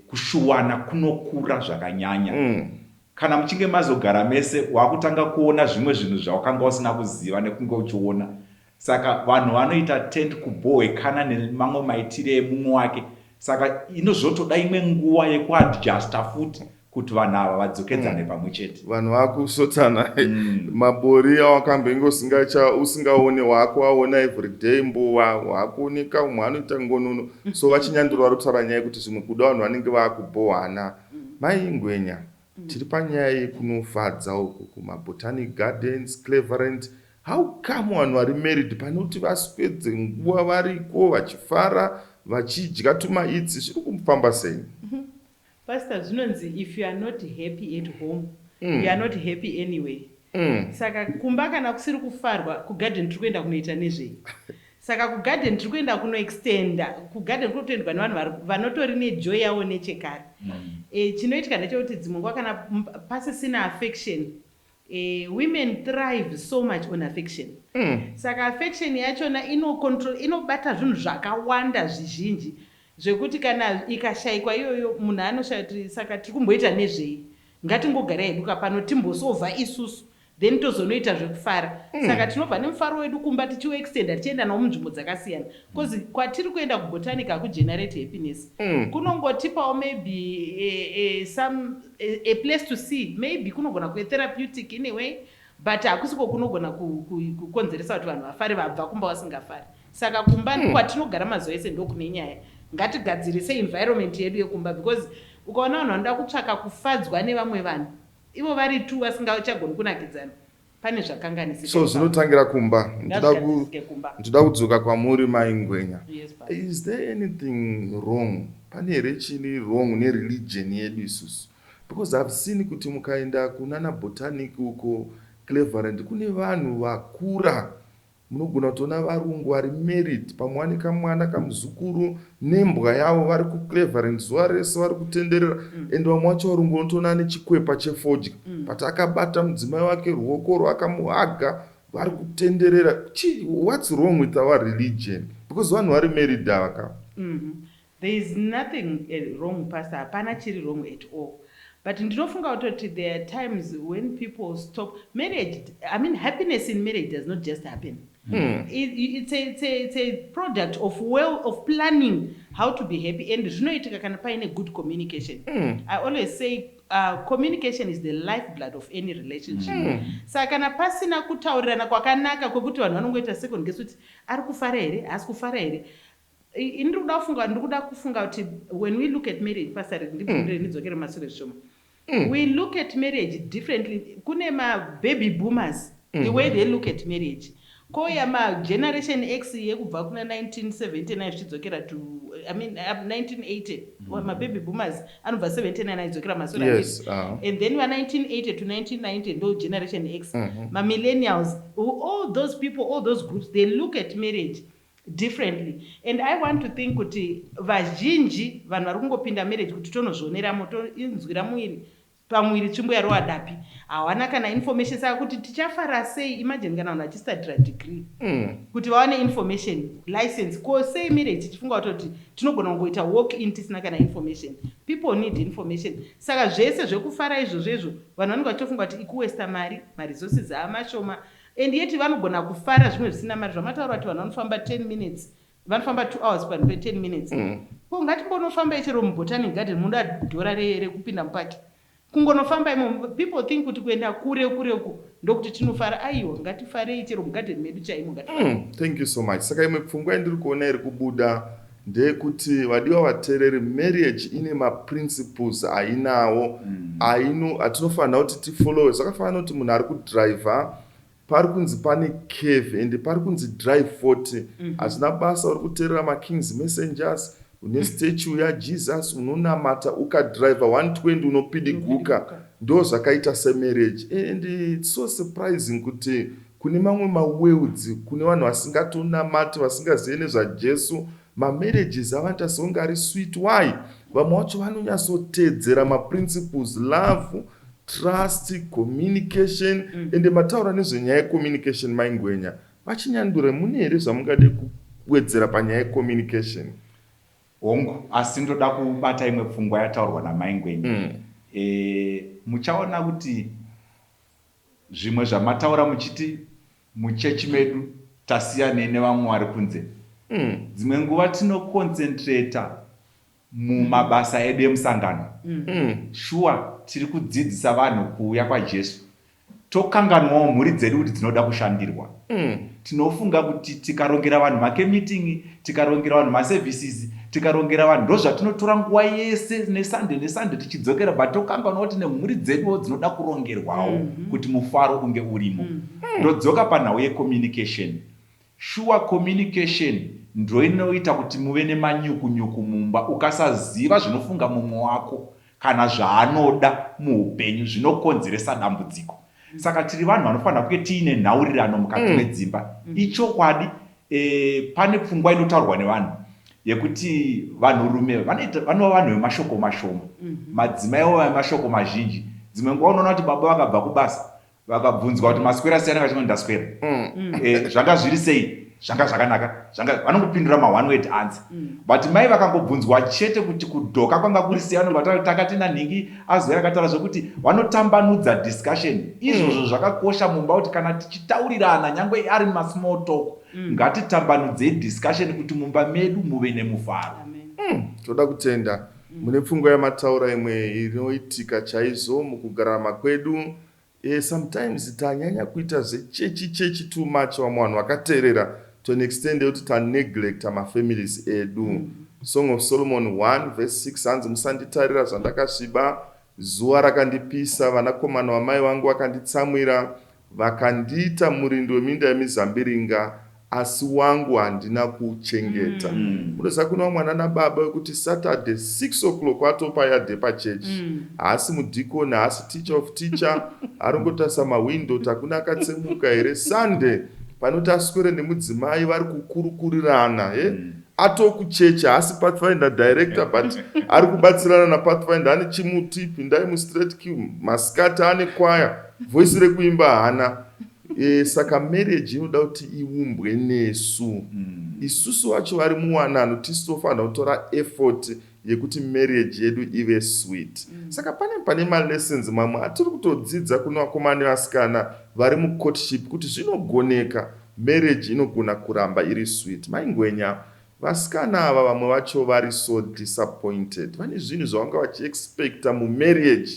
kushuwana kunokura zvakanyanya. Kana muchinge mazogara mese wakutanga kuona zvimwe zvinhu zvawakanga usina kuziva nekunge uchiona. Saka vanhu vanoita tend kubohekana nemamwe maitire emumwe wake. Saka inozotoda imwe nguva yekuadjusta futi kuti vanhu ava vadzokedzane pamwe chete.
Vanhu vakusotana mabori awakambenga usingaone wako waona everyday mbowa wakuoneka umwe anoita ngonono. So vachinyandura vari kutaura nyaya yekuti zvimwe kuda vanhu vanenge vakubohana. Mai Ngwenya, tiri panyaya yekunofadza uku kumabotanic gardens, Cleveland. How come vanhu vari married pane kuti vaswedze nguva variko vachifara vachidya tumaitsi? Zviri kufamba sei?
Pastor, zvinonzi if you are not happy at home, you are not happy anyway. Saka kumba kana kusiri kufarwa, kugarden tiri kuenda kunoita nezvei. Saka kugarden tiri kuenda kunoextenda, kugarden kuri kutoendwa nevanhu vanotori nejoy yavo nechekare. Chinoitika ndechekuti dzimwe nguva kana pasisina affection, women thrive so much on affection. Saka affection yachona inobata zvinhu zvakawanda zvizhinji zvekuti kana ikashayikwa iyoyo munhu anoshaya kuti saka tiri kumboita nezvei, ngatingogara heduka pano timbosovha isusu then tozonoita zvekufara. Saka tinobva nemufaro wedu kumba tichiextenda tichienda nawo munzvimbo dzakasiyana, because kwatiri kuenda kubotanic hakugenerate happiness. Kunongotipawo maybe a place to see, maybe kunogona kuve therapeutic in a way, but hakusiko kunogona kukonzeresa kuti vanhu vafare vabva kumba vasingafari. Saka kumba ndikwatinogara mazuva ese ndokune nyaya. Ngatigadzirise environment yedu yekumba, because ukaona vanhu vanoda kutsvaka kufadzwa nevamwe vanhu ivo vari tu vasingachagoni kunakidzana, pane zvakanganisika.
So zvinotangira kumba. Ndoda kudzoka kwamuri Mai Ngwenya. Is there anything wrong? Pane here chini wrong nereligion yedu isusu? Because I've seen kuti mukaenda kunana botanic uko Cleveland kune vanhu vakura. Munogona kutoona varungu vari married, pamwe ane kamwana kamuzukuru nembwa yavo vari kuCleveland zuva rese vari kutenderera. Ende vamwe vacho varungu unotoona ane chikwepa chefodya, but akabata mudzimai wake ruoko akamuhaga vari kutenderera. What's wrong with our religion? Because vanhu vari married ava.
There is nothing wrong, Pastor. Hapana chiri wrong at all. But ndinofunga kuti there are times when people stop marriage. I mean, happiness in marriage does not just happen. It's a product of planning how to be happy, and zvinoitika kana paine good communication. I always say communication is the lifeblood of any relationship. Saka kana pasina kutaurirana kwakanaka kwekuti vanhu vanongoita second guess kuti ari kufara here asi kufara here. Ndikuda kufunga kuti when we look at marriage, Pastor, ndidzokere mashure zvishoma, we look at marriage differently. Kune baby boomers, the way they look at marriage. Koya generation X yekubva kuna 1979 zvichidzokera to 1980. Baby boomers anobva 79 achidzokera mashure.
Yes.
And then 1980 to 1990 ndo generation X. Millennials, all those people, all those groups, they look at marriage differently. And I want to think kuti vazhinji vanhu vari kungopinda marriage kuti tonozvioneramo, toinzwira muiri pamwiri tsvimbo yarova dapi, hawana kana information. Saka kuti tichafara sei? Imagine kana vanhu vachistadira degree kuti vawane information license ko sei marriage tichifunga kuti tinogona kungoita walk in tisina kana information. People need information. Saka zvese zvekufara izvozvo vanhu vanenge vachitofunga kuti ikuwesta mari, maresources aamashoma, and yet vanogona kufara zvimwe zvisina mari. Zvamataura kuti vanhu vanofamba 10 minutes, vanofamba 2 hours pano pe 10 minutes. Ko ngatimbonofamba ichero mubotanic garden muda dhora rekupinda mupaki. Kungonofamba imo, people think kuti kuenda kure uku ndokuti tinofara. Aiwa, ngatifare ichero mugarden medu chaimo ngatifare.
Thank you so much. Saka imwe pfungwa yandiri kuona iri kubuda ndeyekuti vadiwa vateereri, marriage ine maprinciples ainawo atinofanira kuti tifollowe. Zvakafanana kuti munhu ari kudhiraivha pari kunzi pane cave and pari kunzi drive 40. Hazvina basa uri kuteerera makings messengers, une statue yaJesus unonamata ukadhiraivha 120 unopidiguka. Ndo zvakaita semarriage. And it's so surprising kuti kune mamwe maweudzi, kune vanhu vasingatonamati, vasingazivi nezvajesu, mamarriages avanoita sekunge ari sweet. Why? Vamwe vacho vanonyatsotedzera maprinciples, love, trust, communication. Ende mataura nezvenyaya yecommunication maingwenya, vachinyandure mune here zvamungade kuwedzera panyaya yecommunication?
Hongu, asi ndoda kubata imwe pfungwa yataurwa namaingwenya. Muchaona kuti zvimwe zvamataura muchiti muchechi medu tasiyane nevamwe vari kunze. Dzimwe nguva tinoconcentrata mumabasa edu emusangano. Sure, tiri kudzidzisa vanhu kuuya kwaJesu. Tokanganwawo mhuri dzedu kuti dzinoda kushandirwa. Tinofunga kuti tikarongera vanhu makemeeting, tikarongera vanhu maservices, tikarongera vanhu ndozvatinotora nguva yese nesande tichidzokera, but tokanganwa kuti nemhuri dzeduwo dzinoda kurongerwawo kuti mufaro unge urimo. Ndodzoka panhau yecommunication. Sure, communication ndo inoita kuti muve nemanyukunyuku mumba. Ukasaziva zvinofunga mumwe wako kana zvaanoda muupenyu, zvinokonzeresa dambudziko. Saka tiri vanhu vanofanira kunge tiine nhaurirano mukati medzimba. Ichokwadi, pane pfungwa inotaurwa nevanhu yekuti vanhurume vanova vanhu vemashoko mashoma, madzimaiwo vemashoko mazhinji. Dzimwe nguva unoona kuti baba vakabva kubasa vakabvunzwa kuti maswera siyana, kachimwe ndaswera, zvanga zviri sei, zvanga zvakanaka, vanongopindura ma1 word answer. But mai vakangobvunzwa chete kuti kudhoka kwanga kuri sei, vanobva takati nanhingi azoya akataura zvokuti vanotambanudza discussion. Izvozvo zvakakosha mumba kuti kana tichitaurirana nyangwe ari masmall talk, ngatitambanudzei discussion kuti mumba medu muve nemufaro.
Toda kutenda mune pfungwa yamataura imwe inoitika chaizvo mukugarama kwedu. Sometimes tanyanya kuita zvechechi too much, vamwe vanhu vakateerera to an extent yekuti taneglecta mafamilies edu. Song of Solomon 1 verse 6 hanzi, musanditarira zvandakasviba, zuva rakandipisa, vanakomana vamai vangu vakanditsamwira, vakandiita murindi weminda yemizambiringa, asi wangu handina kuchengeta. Munoziva kuna mwana nababa wekuti Saturday 6 o'clock watopa yadhe pachechi, haasi mudhikoni, haasi teacher of teacher, arongotarisa mawindo takuna akatsemuka here. Sunday panoti aswere nemudzimai vari kukurukurirana, atokuchechi, haasi pathfinder director, but ari kubatsirana napathfinder. Ane chimuti, pindai mustraight queue, masikati ane kwaya, voice rekuimba hana. Saka marriage inoda kuti iumbwe nesu. Isusu wacho vari muwanano tistofanira kutora effort yekuti marriage yedu ive sweet. Saka pane malessons mamwe atiri kutodzidza kuna vakomana nevasikana vari mucourtship kuti zvinogoneka marriage inogona kuramba iri sweet. Maingwenya, vasikana ava vamwe vacho vari so disappointed. Vane zvinhu zvavanga vachiexpecta mumarriage.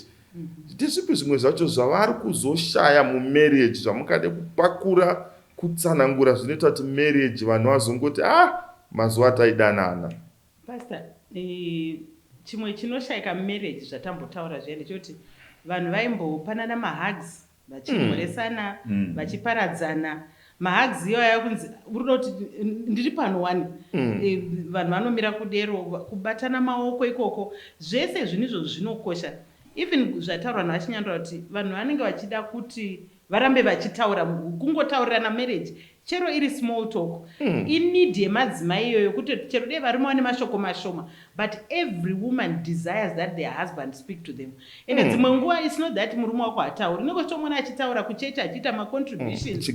Ndezvipi zvimwe zvacho zvavari kuzoshaya mumarriage zvamukade kupakura kutsanangura zvinoita kuti marriage vanhu vazongoti mazuva ataidanana?
Pastor, chimwe chinoshayika mumarriage zvatambotaura zviya ndechekuti vanhu vaimbopanana mahugs, vachimhoresana, vachiparadzana. Mahugs iyoya kunzi uroti ndiri pano wani, vanhu vanomira kudero, kubatana maoko ikoko, zvese zvinizvo zvinokosha. Even zvataurwa navachinyanura kuti vanhu vanenge vachida kuti varambe vachitaura, kungotaurirana marriage chero iri small talk. Inid yemadzimai iyoyo kuti chero dei varume vane mashoko mashoma, but every woman desires that their husband speak to them. Ende dzimwe nguva it's not that murume wako hatauri, unongotomona achitaura kuchechi achiita macontributions,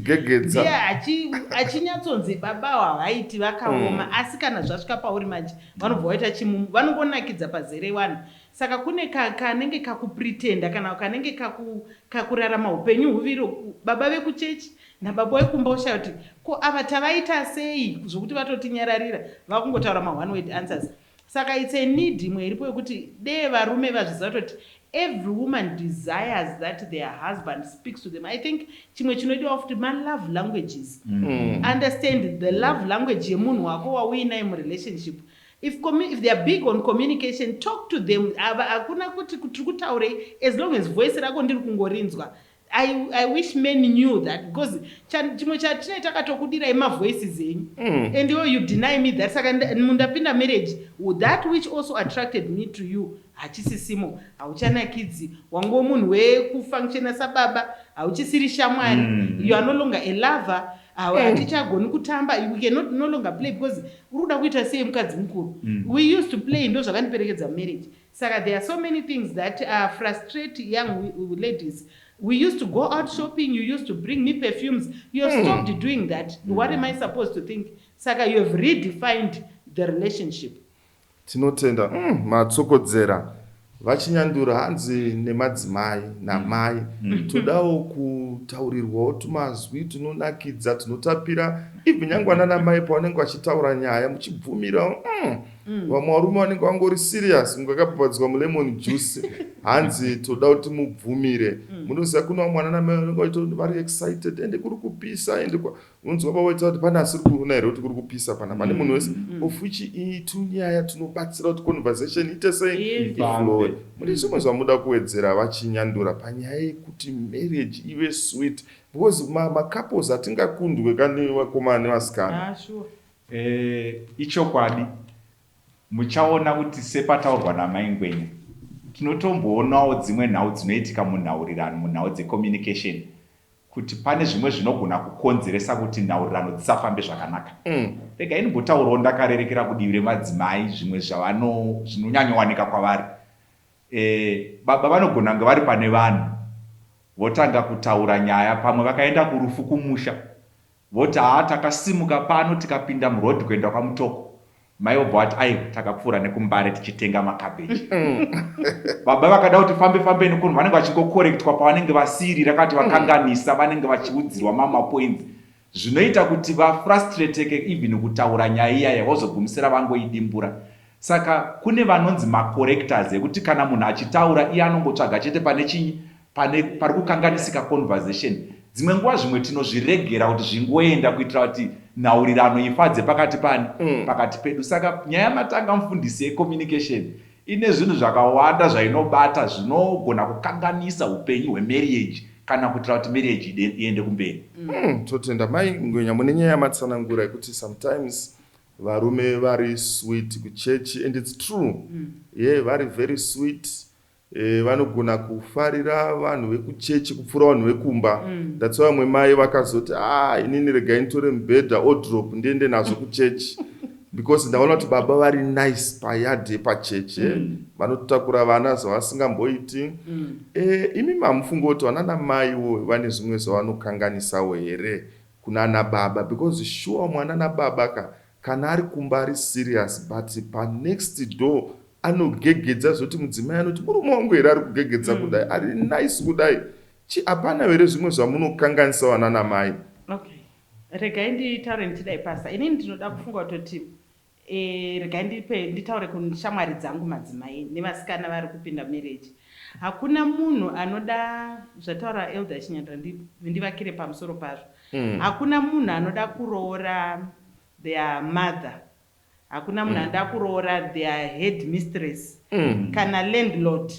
achinyatsonzi baba havaiti vakaoma, asi kana zvasvika pauri manje vanobva vaita chimumu, vanongonakidza pazere vanhu. Saka kune kanenge kakupretenda kana kanenge kakurarama upenyu huviri, baba vekuchechi nababa vekumba ushaya kuti ko ava tavaita sei zvokuti vatotinyararira, vakungotaura ma1 word answers. Saka it's a need imwe iripo yekuti dei varume vazviziva kuti every woman desires that their husband speaks to them. I think chimwe chinodiwa futi ma-love languages. Understand the love language yemunhu wako wauinaye murelationship. If they are big on communication, talk to them. Hakuna kuti tiri kutaurei, as long as voice rako ndiri kungorinzwa, I wish men knew that, because chimwe chatine takatokudirai mavoices enyu and you deny me that. Saka mundapinda marriage, that which also attracted me to you hachisisimo, hauchanakidzi, wango munhu wekufunctiona sababa, hauchisiri shamwari, you are no longer a lover, hatichagoni kutamba, we cannot no longer play because uruda kuita sei mukadzi mukuru. We used to play, ndo zvakandiperekedza marriage. Saka there are so many things that frustrate young ladies. We used to go out shopping, you used to bring me perfumes, you have stopped doing that. What am I supposed to think? Saka, you have redefined the relationship.
Tinotenda matsokodzera vachinyandura hanzi nemadzimai namai todawo kutaurirwawo tumazwi tunonakidza tunotapira ibvi nyangwana namai pavanenge vachitaura nyaya muchibvumirawo vamwe varume vanenge vangori serious mungakapapadzwa mulemon juice hanzi toda kuti mubvumire. Munoziva kuna vamwe vana namai vanenge vachitori vari excited ende kuri kupisa ende unonzwa pavaita kuti pane asiri kuona here kuti kuri kupisa pana pane munhu wese of which tunyaya tunobatsira kuti conversation ite sei iflowe. Mune zvimwe zvamuda kuwedzera vachinyandura panyaya yekuti marriage ive sweet, because macouples hatingakundwe kane vakomana nevasikana.
Ichokwadi muchaona kuti sepataurwa namaingwenya tinotomboonawo dzimwe nhau dzinoitika munhaurirano, munhau dzecommunication, kuti pane zvimwe zvinogona kukonzeresa kuti nhaurirano dzisafambe zvakanaka. Rega inombotaurawo ndakarerekera kudivi remadzimai zvimwe zvinonyanyowanika kwavari. Baba vanogona kunge vari pane vanhu votanga kutaura nyaya, pamwe vakaenda kurufu kumusha voti takasimuka pano tikapinda murodhi kuenda kwamutoko, mai vobva vati ai takapfuura nekumbare tichitenga makabeji. Baba vakada kuti fambe nekunhu vanenge vachingokorektwa pavanenge vasirira kati vakanganisa, vanenge vachiudzirwa mamapoints zvinoita kuti vafrustrateke even kutaura nyaya iyaya vozogumisira vangoidimbura. Saka kune vanonzi macorrectors ekuti kana munhu achitaura iye anongotsvaga chete pane chinyi pari kukanganisika conversation. Dzimwe nguva zvimwe tinozviregera kuti zvingoenda kuitira kuti nhaurirano ifadze pakati pedu. Saka nyaya matanga mufundisi yecommunication ine zvinhu zvakawanda zvainobata zvinogona kukanganisa upenyu hwemarriage kana kuitira kuti marriage iende kumberi.
Totenda mai ngwenya mune nyaya yamatsanangura yekuti sometimes varume vari sweet kuchechi, and it's true. Vari very sweet. Vanogona kufarira vanhu vekuchechi kupfuura vanhu vekumba. That's why vamwe mai vakazoti inini regai nitore mubhedha odrop ndiende nazvo kuchechi because ndaona kuti baba vari nice payadhi yepachechi. Vanotakura vana zvavasingamboiti. Imi mamufungo kuti vana namaiwo vane zvimwe zvavanokanganisawo here kunana baba, because sure mwana nababa kana ari kumba ari serious but panext door anogegedza zvoti mudzimai anoti murume wangu here ari kugegedza kudai, ari nice kudai. Hapana here zvimwe zvamunokanganisa vana namai?
Okay, regai nditaure ndichidai pasa. Inini ndinoda kufunga kuti regai nditaure kushamwari dzangu madzimai nevasikana vari kupinda marriage. Hakuna munhu anoda, zvataura elder Chinyandra ndivakire pamusoro pazvo, hakuna munhu anoda kuroora their mother, hakuna munhu anoda kuroora their head mistress kana landlord,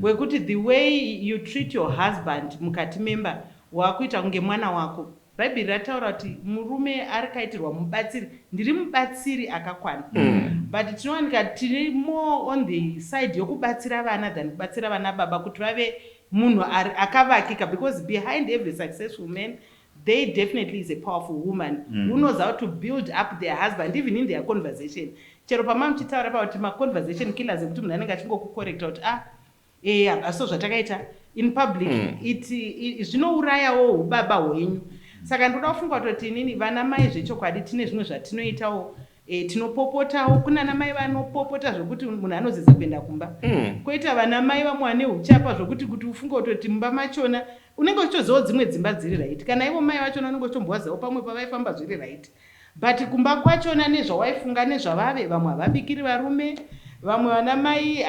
wekuti the way you treat your husband mukati memba wakuita kunge mwana wako. Bhaibheri rataura kuti murume arikaitirwa mubatsiri, ndiri mubatsiri akakwana. But tinowanika tiri more on the side yokubatsira vana than kubatsira vana baba kuti vave munhu akavakika, because behind every successful man they definitely is a powerful woman who knows how to build up their husband even in their conversation. Chero pamamuchitaura pauti maconversation killers ekuti munhu anenge achingokukorekta kuti hapaso zvatakaita in public zvinourayawo ubaba hwenyu. Saka ndoda kufunga kuti inini vana mai zvechokwadi tine zvimwe zvatinoitawo. Tinopopotawo, kuna namai vanopopota zvokuti munhu anozeza kuenda kumba. Koita vana mai vamwe vane uchapa zvokuti kuti ufunge kuti mumba machona unenge uchitozowo dzimwe dzimba dziri right, kana ivo mai vachona unenge uchitombowazawo pamwe pavaifamba zviri right, but kumba kwachona nezvawaifunga nezvavave, vamwe havabikiri varume, vamwe vana mai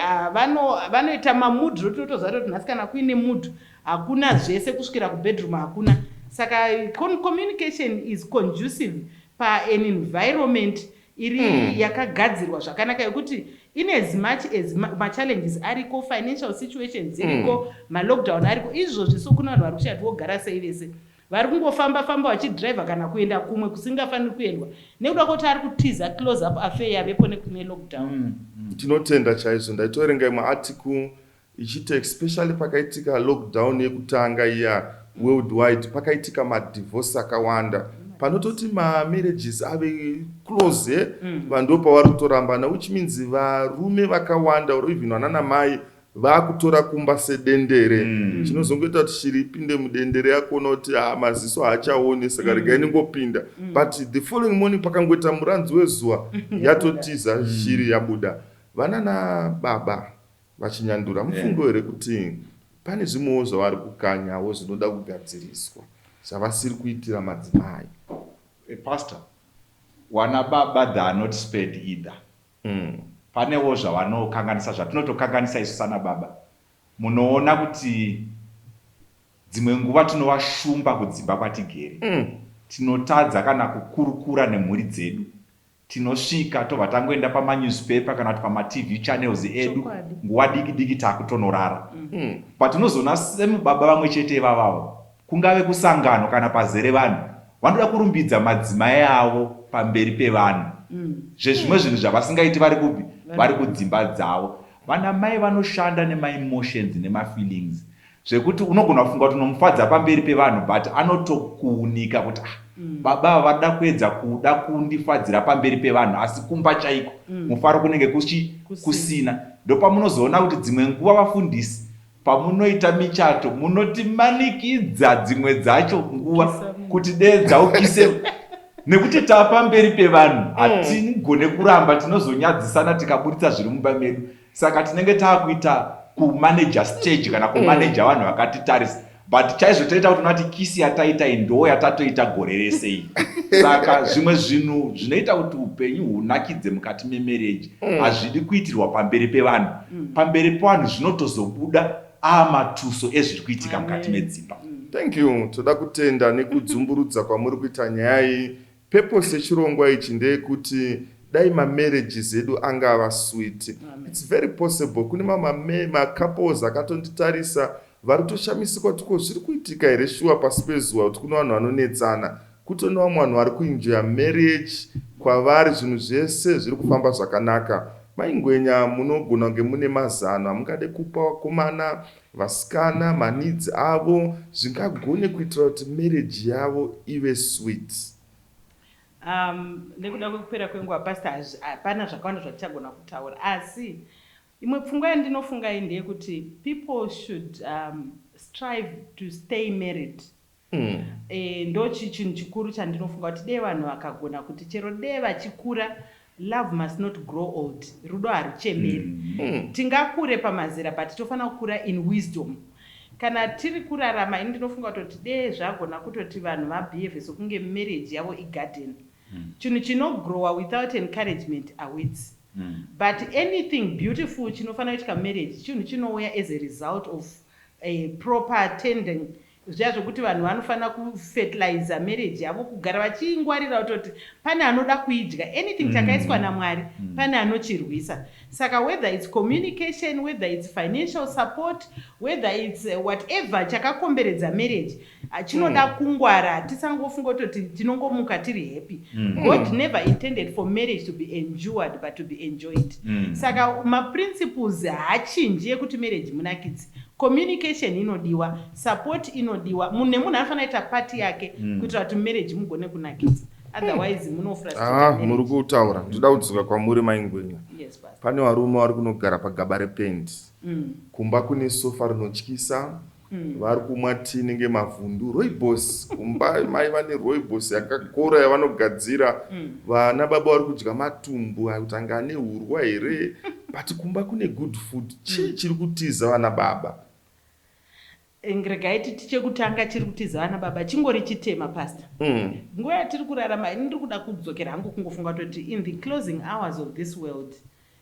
vanoita mamudhu rototoziva kuti nhasi kana kuine mudhu hakuna zvese kusvikira kubedroom hakuna. Saka communication is conducive pa an environment iri yakagadzirwa zvakanaka yekuti in as much as ma-challenges ariko, financial situations iriko, ma-lockdown ariko, izvozvi so kuna vanhu vari kushati vogara sei vese vari kungofamba vachidhiraivha kana kuenda kumwe kusingafaniri kuendwa nekuda kuti ari kutiza close up affair yavepo nelockdown.
Tinotenda chaizvo. Ndaitoerenga imwe article ichiti especially pakaitika lockdown yekutanga iya worldwide, pakaitika madivorce akawanda, panototi marriages ave close, vanhu pavari kutorambana, which means varume vakawanda or even vananamai vakutora kumba sedendere. Chinozongoita kuti shiri ipinde mudendere yakona kuti maziso haachaoni, saka regai ningopinda. But the following morning pakangoita muranzi wezuva yatotiza shiri yabuda. Vana nababa vachinyandura, mufungo here kuti pane zvimwewo zvavari kukanyawo zvinoda kugadziriswa zvavasiri kuitira madzimai?
Pastor, wana baba they are not spared either. Panewo zvavanokanganisa, zvatinotokanganisa isu sana baba. Munoona kuti dzimwe nguva tinovashumba kudzimba kwatigere. Tinotadza kana kukurukura nemhuri dzedu. Tinosvika tobva tangoenda pamanewspaper kana kuti pama-TV channels edu nguva diki diki takutonorara. But unozona semubaba vamwe chete vavavo, kungave kusangano kana pazere vanhu, vanoda kurumbidza madzimai avo pamberi pevanhu. Zvezvimwe zvinhu zvavasingaiti vari kupi? Vari kudzimba dzavo. Vana mai vanoshanda nema-emotions nema-feelings zvekuti unogona kufunga kuti unomufadza pamberi pevanhu, but anotokuunika kuti baba vada kuedza kuda kundifadzira pamberi pevanhu, asi kumba chaiko mufaro kunenge kusina. Ndopamunozoona kuti dzimwe nguva vafundisi pamunoita michato munotimanikidza dzimwe dzacho nguva kuti dee dzaukise nekuti tapamberi pevanhu hatigone kuramba, tinozonyadzisana tikaburitsa zviri mumba medu. Saka tinenge taakuita kumanager stage kana kumanager vanhu vakatitarisa, but chaizvo toita kuti unati kisi yataita ndo yatatoita gore rese. Saka zvimwe zvinhu zvinoita kuti upenyu hunakidze mukati memarriage hazvidi kuitirwa pamberi pevanhu. Pamberi pevanhu zvinotozobuda matuso ezviri kuitika mukati medzimba.
Thank you. Toda kutenda nekudzumburudza kwamuri kuita nyaya iyi. Purpose yechirongwa ichi ndeyekuti dai marriages edu angava sweet. It's very possible kune ma-couples akatonditarisa vari kutoshamisika kuti ko zviri kuitika here shuwa pasi pezuva, kuti kuna vanhu vanonetsana, kutone vamwe vanhu vari kuenjoya marriage kwavari, zvinhu zvese zviri kufamba zvakanaka. Maingwenya munogona kunge mune mazano amungade kupa vakomana, vasikana, maneeds avo zvingagone kuitira kuti marriage yavo ive sweet.
Nekuda kwekupera kwenguva pastor, hapana zvakawanda zvatichagona kutaura, asi imwe pfungwa yandinofunga ndeyekuti people should strive to stay married. Ndo chinhu chikuru chandinofunga kuti dee vanhu vakagona kuti chero dee vachikura, love must not grow old. Rudo haruchemeri. Tingakure pamazera but tofanira kukura in wisdom. Kana tiri kurarama, ini ndinofunga kuti dee zvagona kutoti vanhu vabehave sokunge marriage yavo igarden. Chinhu chinogrowa without encouragement awits. But anything beautiful chinofanira kuitika marriage, chinhu chinouya as a result of a proper tending. Zviya zvokuti vanhu vanofanira kufertilize marriage yavo, kugara vachingwarira kutoti pane anoda kuidya, anything chakaiswa naMwari pane anochirwisa. Saka whether it's communication, whether it's financial support, whether it's whatever chakakomberedza marriage, chinoda kungwara. Tisangofunga kuti tinongomuka tiri happy. God never intended for marriage to be endured but to be enjoyed. Saka ma-principles haachinji ekuti marriage munakidzi. Communication inodiwa, support inodiwa, munhu anofanira kuita pati yake kuitira kuti marriage mugone kunakidza. Otherwise munofrustrate.
Muri kutaura, ndoda kudzoka kwamuri maingwenya.
Yes, pastor.
Pane varume vari kunogara pagaba rependi. Kumba kune sofa rinotyisa. Vari kumwa tii nenge mavhundu, rooibos. Kumba mai vane rooibos yakakora yavanogadzira. Vana baba vari kudya matumbu kuti anga ane urwa here. But kumba kune good food. Chii chiri kutiza vana baba?
Ngeregai titi chekutanga chiri kutiza vana baba chingori chitema pastor. Nguva yatiri kurarama, ini ndiri kuda kudzokera hangu kungofunga kuti in the closing hours of this world,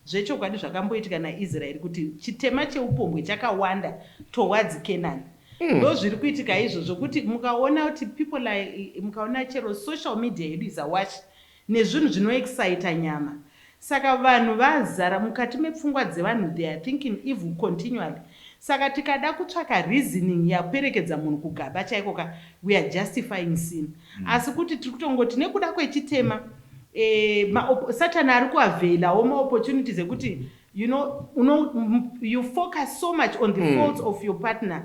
zvechokwadi zvakamboitika naIsraeri kuti chitema cheupombwe chakawanda towards Canaan. Ndo zviri kuitika izvo zvokuti mukaona kuti people like mukaona chero social media yedu is awash nezvinhu zvinoexcita nyama. Saka vanhu vazara mukati mepfungwa dzevanhu, they are thinking evil continually. Saka tikada kutsvaka reasoning yakuperekedza munhu kugaba chaiko ka, we are justifying sin. Asi kuti tiri kutongoti nekuda kwechitema Satani ari kuavheilawo maopportunities ekuti you focus so much on the faults of your partner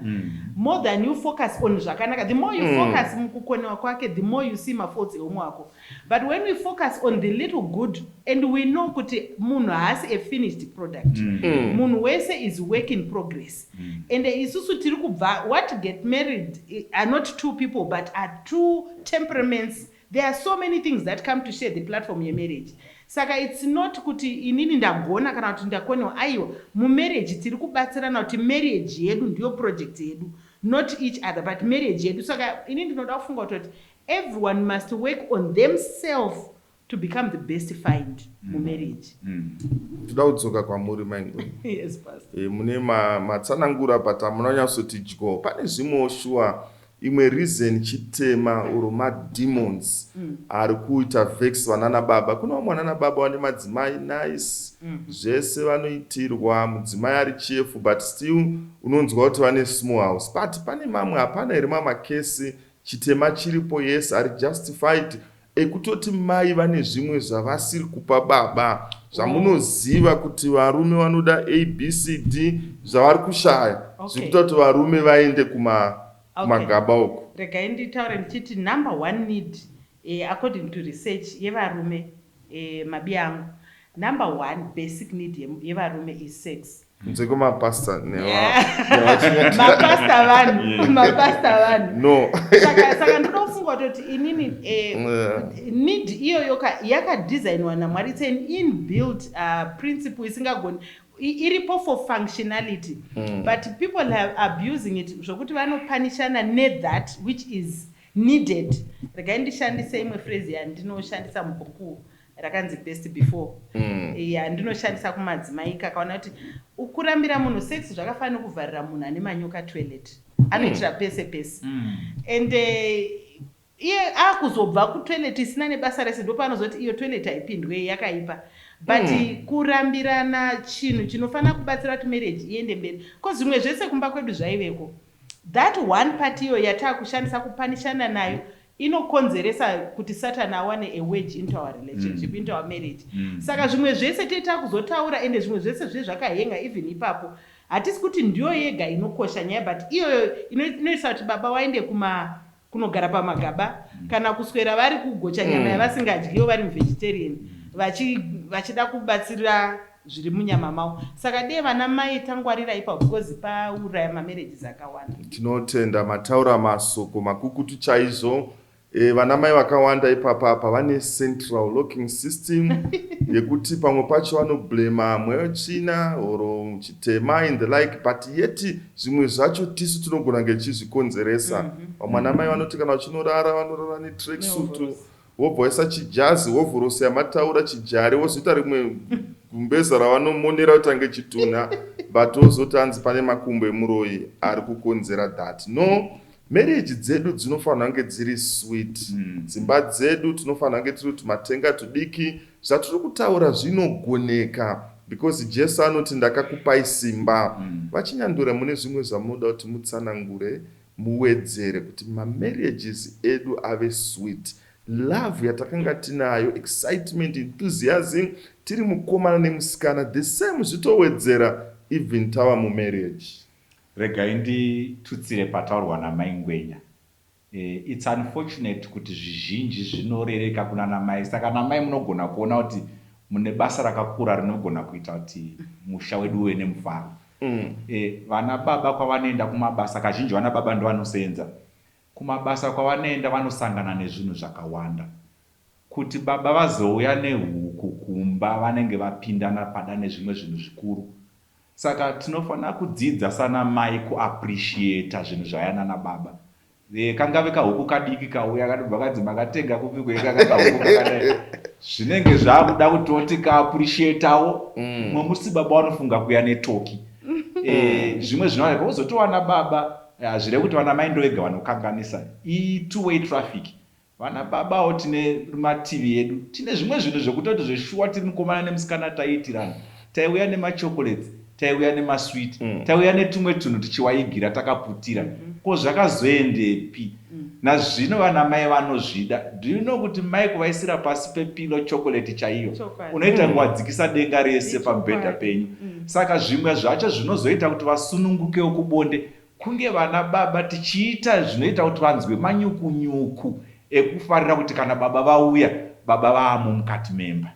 more than you focus on zvakanaka. The more you focus mukukonewa kwake, the more you see mafaults eumwe wako. But when we focus on the little good, and we know kuti munhu has a finished product, munhu wese is work in progress, and isusu tiri kubva, what get married are not two people but are two temperaments. There are so many things that come to share the platform ye marriage. Saka it's not kuti inini ndagona kana kuti ndakonewa. Aiwa, mu marriage tiri kubatsirana kuti marriage yedu ndiyo project yedu, not each other but marriage yedu. Saka inini ndinoda kufunga kuti everyone must work on themselves to become the best find mu marriage.
Toda kudzoka kwamuri maingu.
Yes, pastor.
Mune matsanangura patamunonyatsoti dyo. Pane zvimwe shuwa imwe reason chitema uro mademons ari kuita vex vanana baba. Kuna mwana baba vane madzimai nice, zvese vanoitirwa, mudzimai ari chef, but still unonzwa kuti vane small house. But pane mamwe hapana here makesi chitema chiripo, yes, ari justified ekutoti mai vane zvimwe zvavasiri kupa baba, zvamunoziva kuti varume vanoda ABCD zvavari kushaya, zvekutoti varume vaende magaba uko.
Regai nditaure ndichiti number one need according to research yevarume mabiya angu, number one basic need yevarume is sex.
Nzeko mapasta
mapasta vanhu
no.
Saka ndinofunga kuti inini need iyo yakadesignwa naMwari. It's an inbuilt principle isingagoni, iripo for functionality, but people are abusing it zvokuti vanopanishana that which is needed. Regai ndishandise imwe phrase yandinoshandisa mubhuku rakanzi best before. Ndinoshandisa kumadzimai kakaona kuti ukurambira munhu sex zvakafanira kuvharira munhu ane manyoka toilet, anoitira pese pese, and iye akuzobva kutoilet isina nebasa rese, ndo panozoti iyo toilet haipindwe yakaipa. But kurambirana chinhu chinofanira kubatsira kuti marriage iende mberi, ko zvimwe zvese kumba kwedu zvaiveko. That one part iyo yatakushandisa kupanishana nayo inokonzeresa kuti Satani awane a wedge into our relationship, into our marriage. Saka zvimwe zvese teta kuzotaura, ende zvimwe zvese zvakahenga even ipapo. Hatisi kuti ndiyo yega inokosha nyaya, but iyo inoisa kuti baba waende kunogara pamagaba kana kuswera vari kugocha nyama yavasingadyiwo vari vegetarian, vachida kubatsira zviri munyama mavo. Saka dei vana mai tangwarira ipapo, because pauraya mamarriages akawanda.
Tinotenda mataura masoko makukutu chaizvo. Vana mai vakawanda ipapa vane central locking system yekuti pamwe pacho vanoblema mweyo china oro chitema in the like, but yeti zvimwe zvacho tisu tinogona ngechizvikonzeresa. Vamwana mai vanoti kana vachinorara vanorara netracksuit, wobvaisa chijazi, wovhorosa mataura chijari, wozoita rimwe gumbeza ravanomonera kuti ange chitunha, but wozoti anzi pane makumbo emuroi ari kukonzera that. No, marriage dzedu dzinofanira kunge dziri sweet. Dzimba dzedu tinofanira kunge tiri tumatenga tudiki, zvatiri kutaura zvinogoneka, because Jesu anoti ndakakupai simba. Vachinyandura mune zvimwe zvamunoda kuti mutsanangure, muwedzere kuti marriages edu ave sweet. Love yatakanga tinayo, excitement, enthusiasm, tiri mukomana nemusikana, the same zvitowedzera even tawa mu marriage.
Regai nditutsire pataurwa namai ngwenya. It's unfortunate kuti zvizhinji zvinorereka kuna namai. Saka namai munogona kuona kuti mune basa rakakura rinogona kuita kuti musha wedu uve nemufaro. Vana baba kwavanoenda kumabasa, kazhinji vana baba ndo vanosenza. Kumabasa kwavanoenda vanosangana nezvinhu zvakawanda. Kuti baba vazouya nehuku kumba vanenge vapindana pada nezvimwe zvinhu zvikuru. Saka tinofanira kudzidza sana mai kuappreciate zvinhu zvayana nababa. Kangave kahuku kadiki kauya kadibva kadzi makatenga kupi kweka kahuku kakadai. Zvinenge zvakuda kuti kaappreciateawo. Mwemusi baba vanofunga kuya netoki. Zvimwe zvinooneka uzotowana baba zvire kuti vana mai ndo vega vanokanganisa. Two-way traffic. vana babawo tine mativi edu tine zvimwe zvinhu zvekutoti zveshuwa tiri mukomana nemusikana taiitirana, taiuya nemachokoletsi, taiuya nemaswiti, taiuya netumwe tunhu tichiwaigira takaputira. Ko zvakazoendepi? Nazvino vana mai vanozvida. Do you know kuti mai kuvaisira pasi pepilo chokoleti chaiyo unoita kuwadzikisa denga rese pamubhedha penyu. Saka zvimwe zvacho zvinozoita kuti vasunungukewo kubonde kunge vana baba tichiita zvinoita kuti vanzwe manyukunyuku ekufarira kuti kana baba vauya, baba vaamo mukati memba.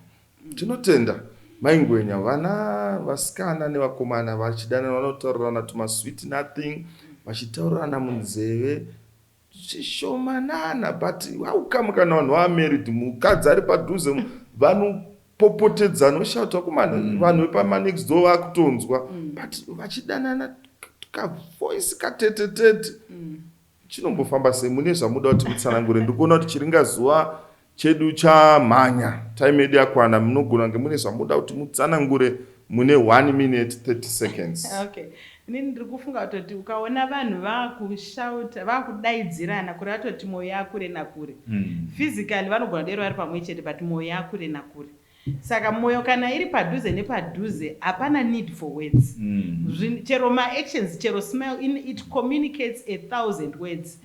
Tinotenda maingwenya vana vasikana nevakomana vachidanana vanotaurirana tumasweet nothing, vachitaurirana munzeve zvishomanana, but waukama kana vanhu vamarried mukadzi ari padhuze vanopopotedzana oshauta kumana vanhu vepamanext door vakutonzwa, but vachidanana kavoice katetetete chinombofamba sei? Mune zvamuda kuti mutsanangure? Ndikuona kuti chiringa zuva chedu chamhanya, time yedu yakwana, munogona kunge mune zvamuda kuti mutsanangure mune 1 minute 30 seconds.
Okay. Inini ndiri kufunga kuti ukaona vanhu vakushauta vakudaidzirana kuri vatoti mwoyo yakure nakure. Physically vanogona dero vari pamwe chete but mwoyo yakure nakure. Saka mwoyo kana iri padhuze nepadhuze hapana need for words. Chero ma-actions, chero smile, it communicates 1,000 words.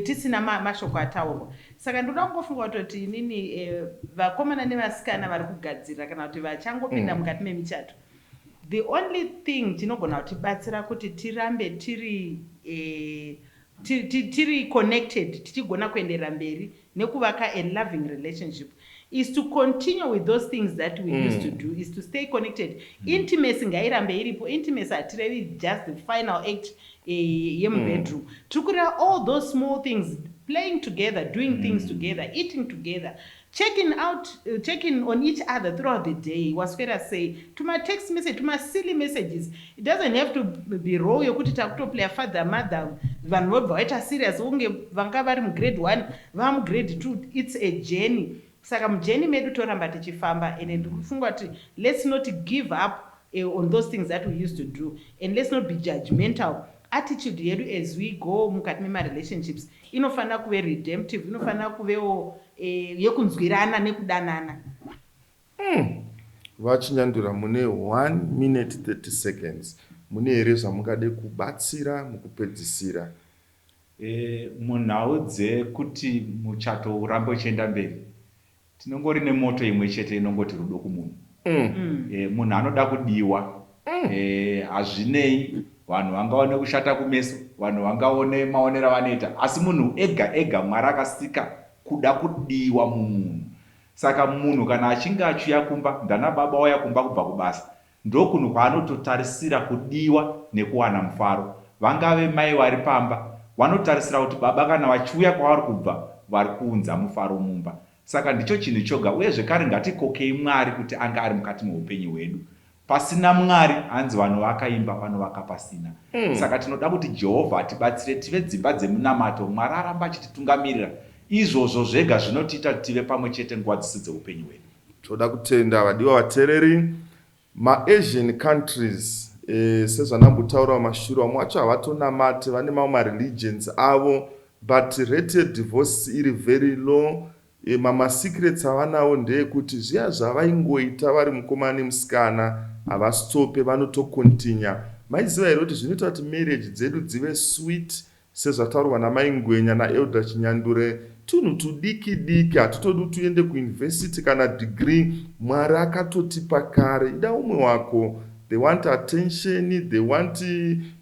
Tisina mashoko ataurwa. Saka ndoda kungofunga kuti inini vakomana nevasikana vari kugadzira kana kuti vachangopinda mukati memichato, the only thing tinogona kutibatsira kuti tirambe tiri connected, tichigona kuenderera mberi nekuvaka a loving relationship, is to continue with those things that we used to do, is to stay connected. Intimacy ngairambe iripo. Intimacy hatirevi just the final act yemubedroom. Tukura all those small things, playing together, doing things together, eating together, checking on each other throughout the day. Was fair to say, to my text message, to my silly messages. It doesn't have to be raw. You could play a father, mother, van webber, serious, vanga vari mu grade 1, vam grade 2. It's a journey. Saka mujeni medu toramba tichifamba, and ndikufunga kuti let's not give up on those things that we used to do, and let's not be judgmental. Attitude yedu as we go mukati mema relationships inofana kuve redemptive, inofana kuvewo yekunzwirana nekudanana.
Vachinyandura mune 1 minute 30 seconds. Mune here zvamungade kubatsira mukupedzisira?
Munhau dzekuti muchato urambe uchienda mberi, tinongori nemoto imwe chete inongoti rudo kumunhu. Munhu anoda kudiwa. Hazvinei vanhu vangaone kushata kumeso, vanhu vangaone maonero avanoita, asi munhu ega ega Mwari akasika kuda kudiwa mumunhu. Saka munhu kana achinge achiuya kumba, ndana baba wauya kumba kubva kubasa, ndokunhu kwaanototarisira kudiwa nekuwana mufaro. Vangave mai vari pamba, vanotarisira kuti baba kana vachiuya kwavari kubva vari kuunza mufaro mumba. Saka ndicho chinhu choga, uye zvekare ngatikokei Mwari kuti anga ari mukati meupenyu hwedu. Pasina Mwari hanzi vanhu vakaimba vanovaka pasina. Saka tinoda kuti Jehovha atibatsire tive dzimba dzemunamato, Mwari aramba achititungamirira. Izvozvo zvega zvinotiita tive pamwe chete nguva dzose dzeupenyu hwedu.
Toda kutenda vadiwa vateereri, maasian countries sezvanambotaura mashure vamwe vacho havatonamati, vane mamwe mareligions avo, but rate yedivorce iri very low. Secrets avanawo ndeyekuti zviya zvavaingoita vari mukomana nemusikana havasitope, vanotokontinya. Maiziva here kuti zvinoita kuti marriage dzedu dzive sweet, sezvataurwa namaingwenya naelder Chinyandure, tunhu tudiki diki, hatutodi tuende kuuniversity kana degree. Mwari akatotipa kare. Ida umwe wako, they want attention, they want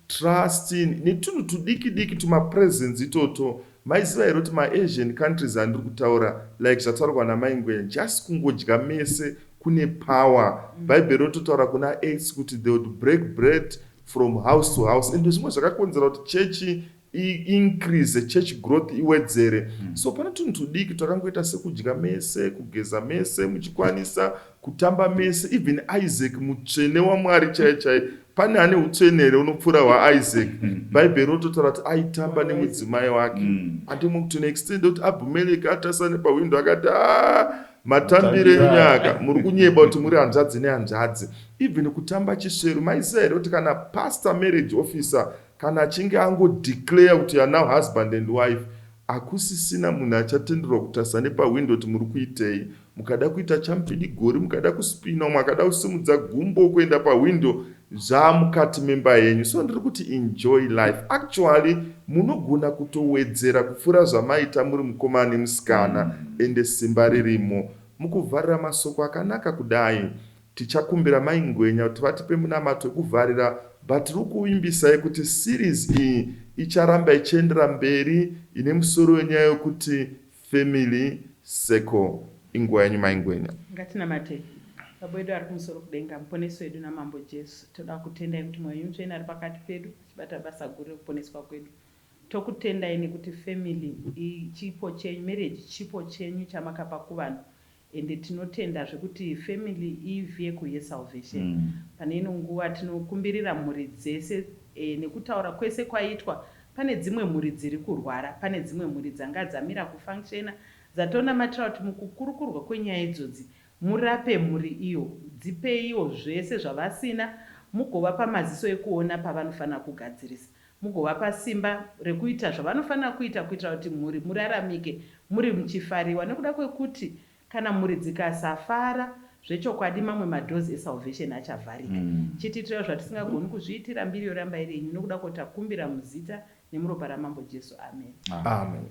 trust, netunhu tudiki diki tumapresence itoto. Maiziva here kuti maasian countries andiri kutaura, like zvataurwa namaingwenya, just kungodya mese kune power. Bhaibheri rototaura kuna Acts kuti they would break bread from house to house. Ende zvimwe zvakakonzera kuti church increase, church growth iwedzere. So pane tunhu tudiki twakangoita sekudya mese, kugeza mese muchikwanisa, kutamba mese. Even Isaac mutsvene waMwari chaiye, pane ane utsvenere unopfuura hwaIsaac. Bhaibheri rototaura kuti aitamba nemudzimai wake. Andimo to an extent kuti Abhimeleki atasane pawindo akati matambire enyaka, muri kunyeba kuti muri hanzvadzi nehanzvadzi. Even kutamba chisveru, maiziva here kuti kana pastor marriage officer kana achinge angodeclare kuti you are now husband and wife, hakusisina munhu achatenderwa kutarisa nepawindo kuti muri kuitei. Mukada kuita champidi gori, mukada kuspina, makada kusimudza gumbo kuenda pawindo, zvamukati memba yenyu. So ndiri kuti enjoy life. Actually munogona kutowedzera kupfuura zvamaita muri mukomana nemusikana ende simba ririmo. Mukuvharira masoko akanaka kudai, tichakumbira maingwenya kuti vatipe munamato ekuvharira, but tiri kuimbisai kuti series iyi icharamba ichiendera mberi ine musoro wenyaya yokuti family circle. Inguva yenyu maingwenya.
Ngatinamate. Baba wedu ari kumusoro kudenga, muponesi wedu naMambo Jesu, toda kutendai kuti mwoyo mutsvene ari pakati pedu achibata basa guru rekuponeswa kwedu. Tokutendai nekuti family chipo chenyu, marriage chipo chenyu chamakapa kuvanhu. Ende tinotenda zvekuti family ivheku yesalvation. Pane ino nguva tinokumbirira mhuri dzese nekutaura kwese kwaitwa, pane dzimwe mhuri dziri kurwara, pane dzimwe mhuri dzanga dzamira kufunctiona, dzatonamatira kuti mukukurukurwa kwenyaya idzodzi murape mhuri iyo, dzipeiwo zvese zvavasina, mugovapa maziso ekuona pavanofanira kugadzirisa, mugovapa simba rekuita zvavanofanira kuita kuitira kuti mhuri muraramike muri muchifariwa, nekuda kwekuti kana mhuri dzikasafara zvechokwadi mamwe madhozi esalvation achavharika. Chitiitira zvatisingagoni kuzviitira, mbiri yoramba iri yenyu, nokuda kuti takumbira muzita nemuropa raMambo Jesu. Amen.
Amen.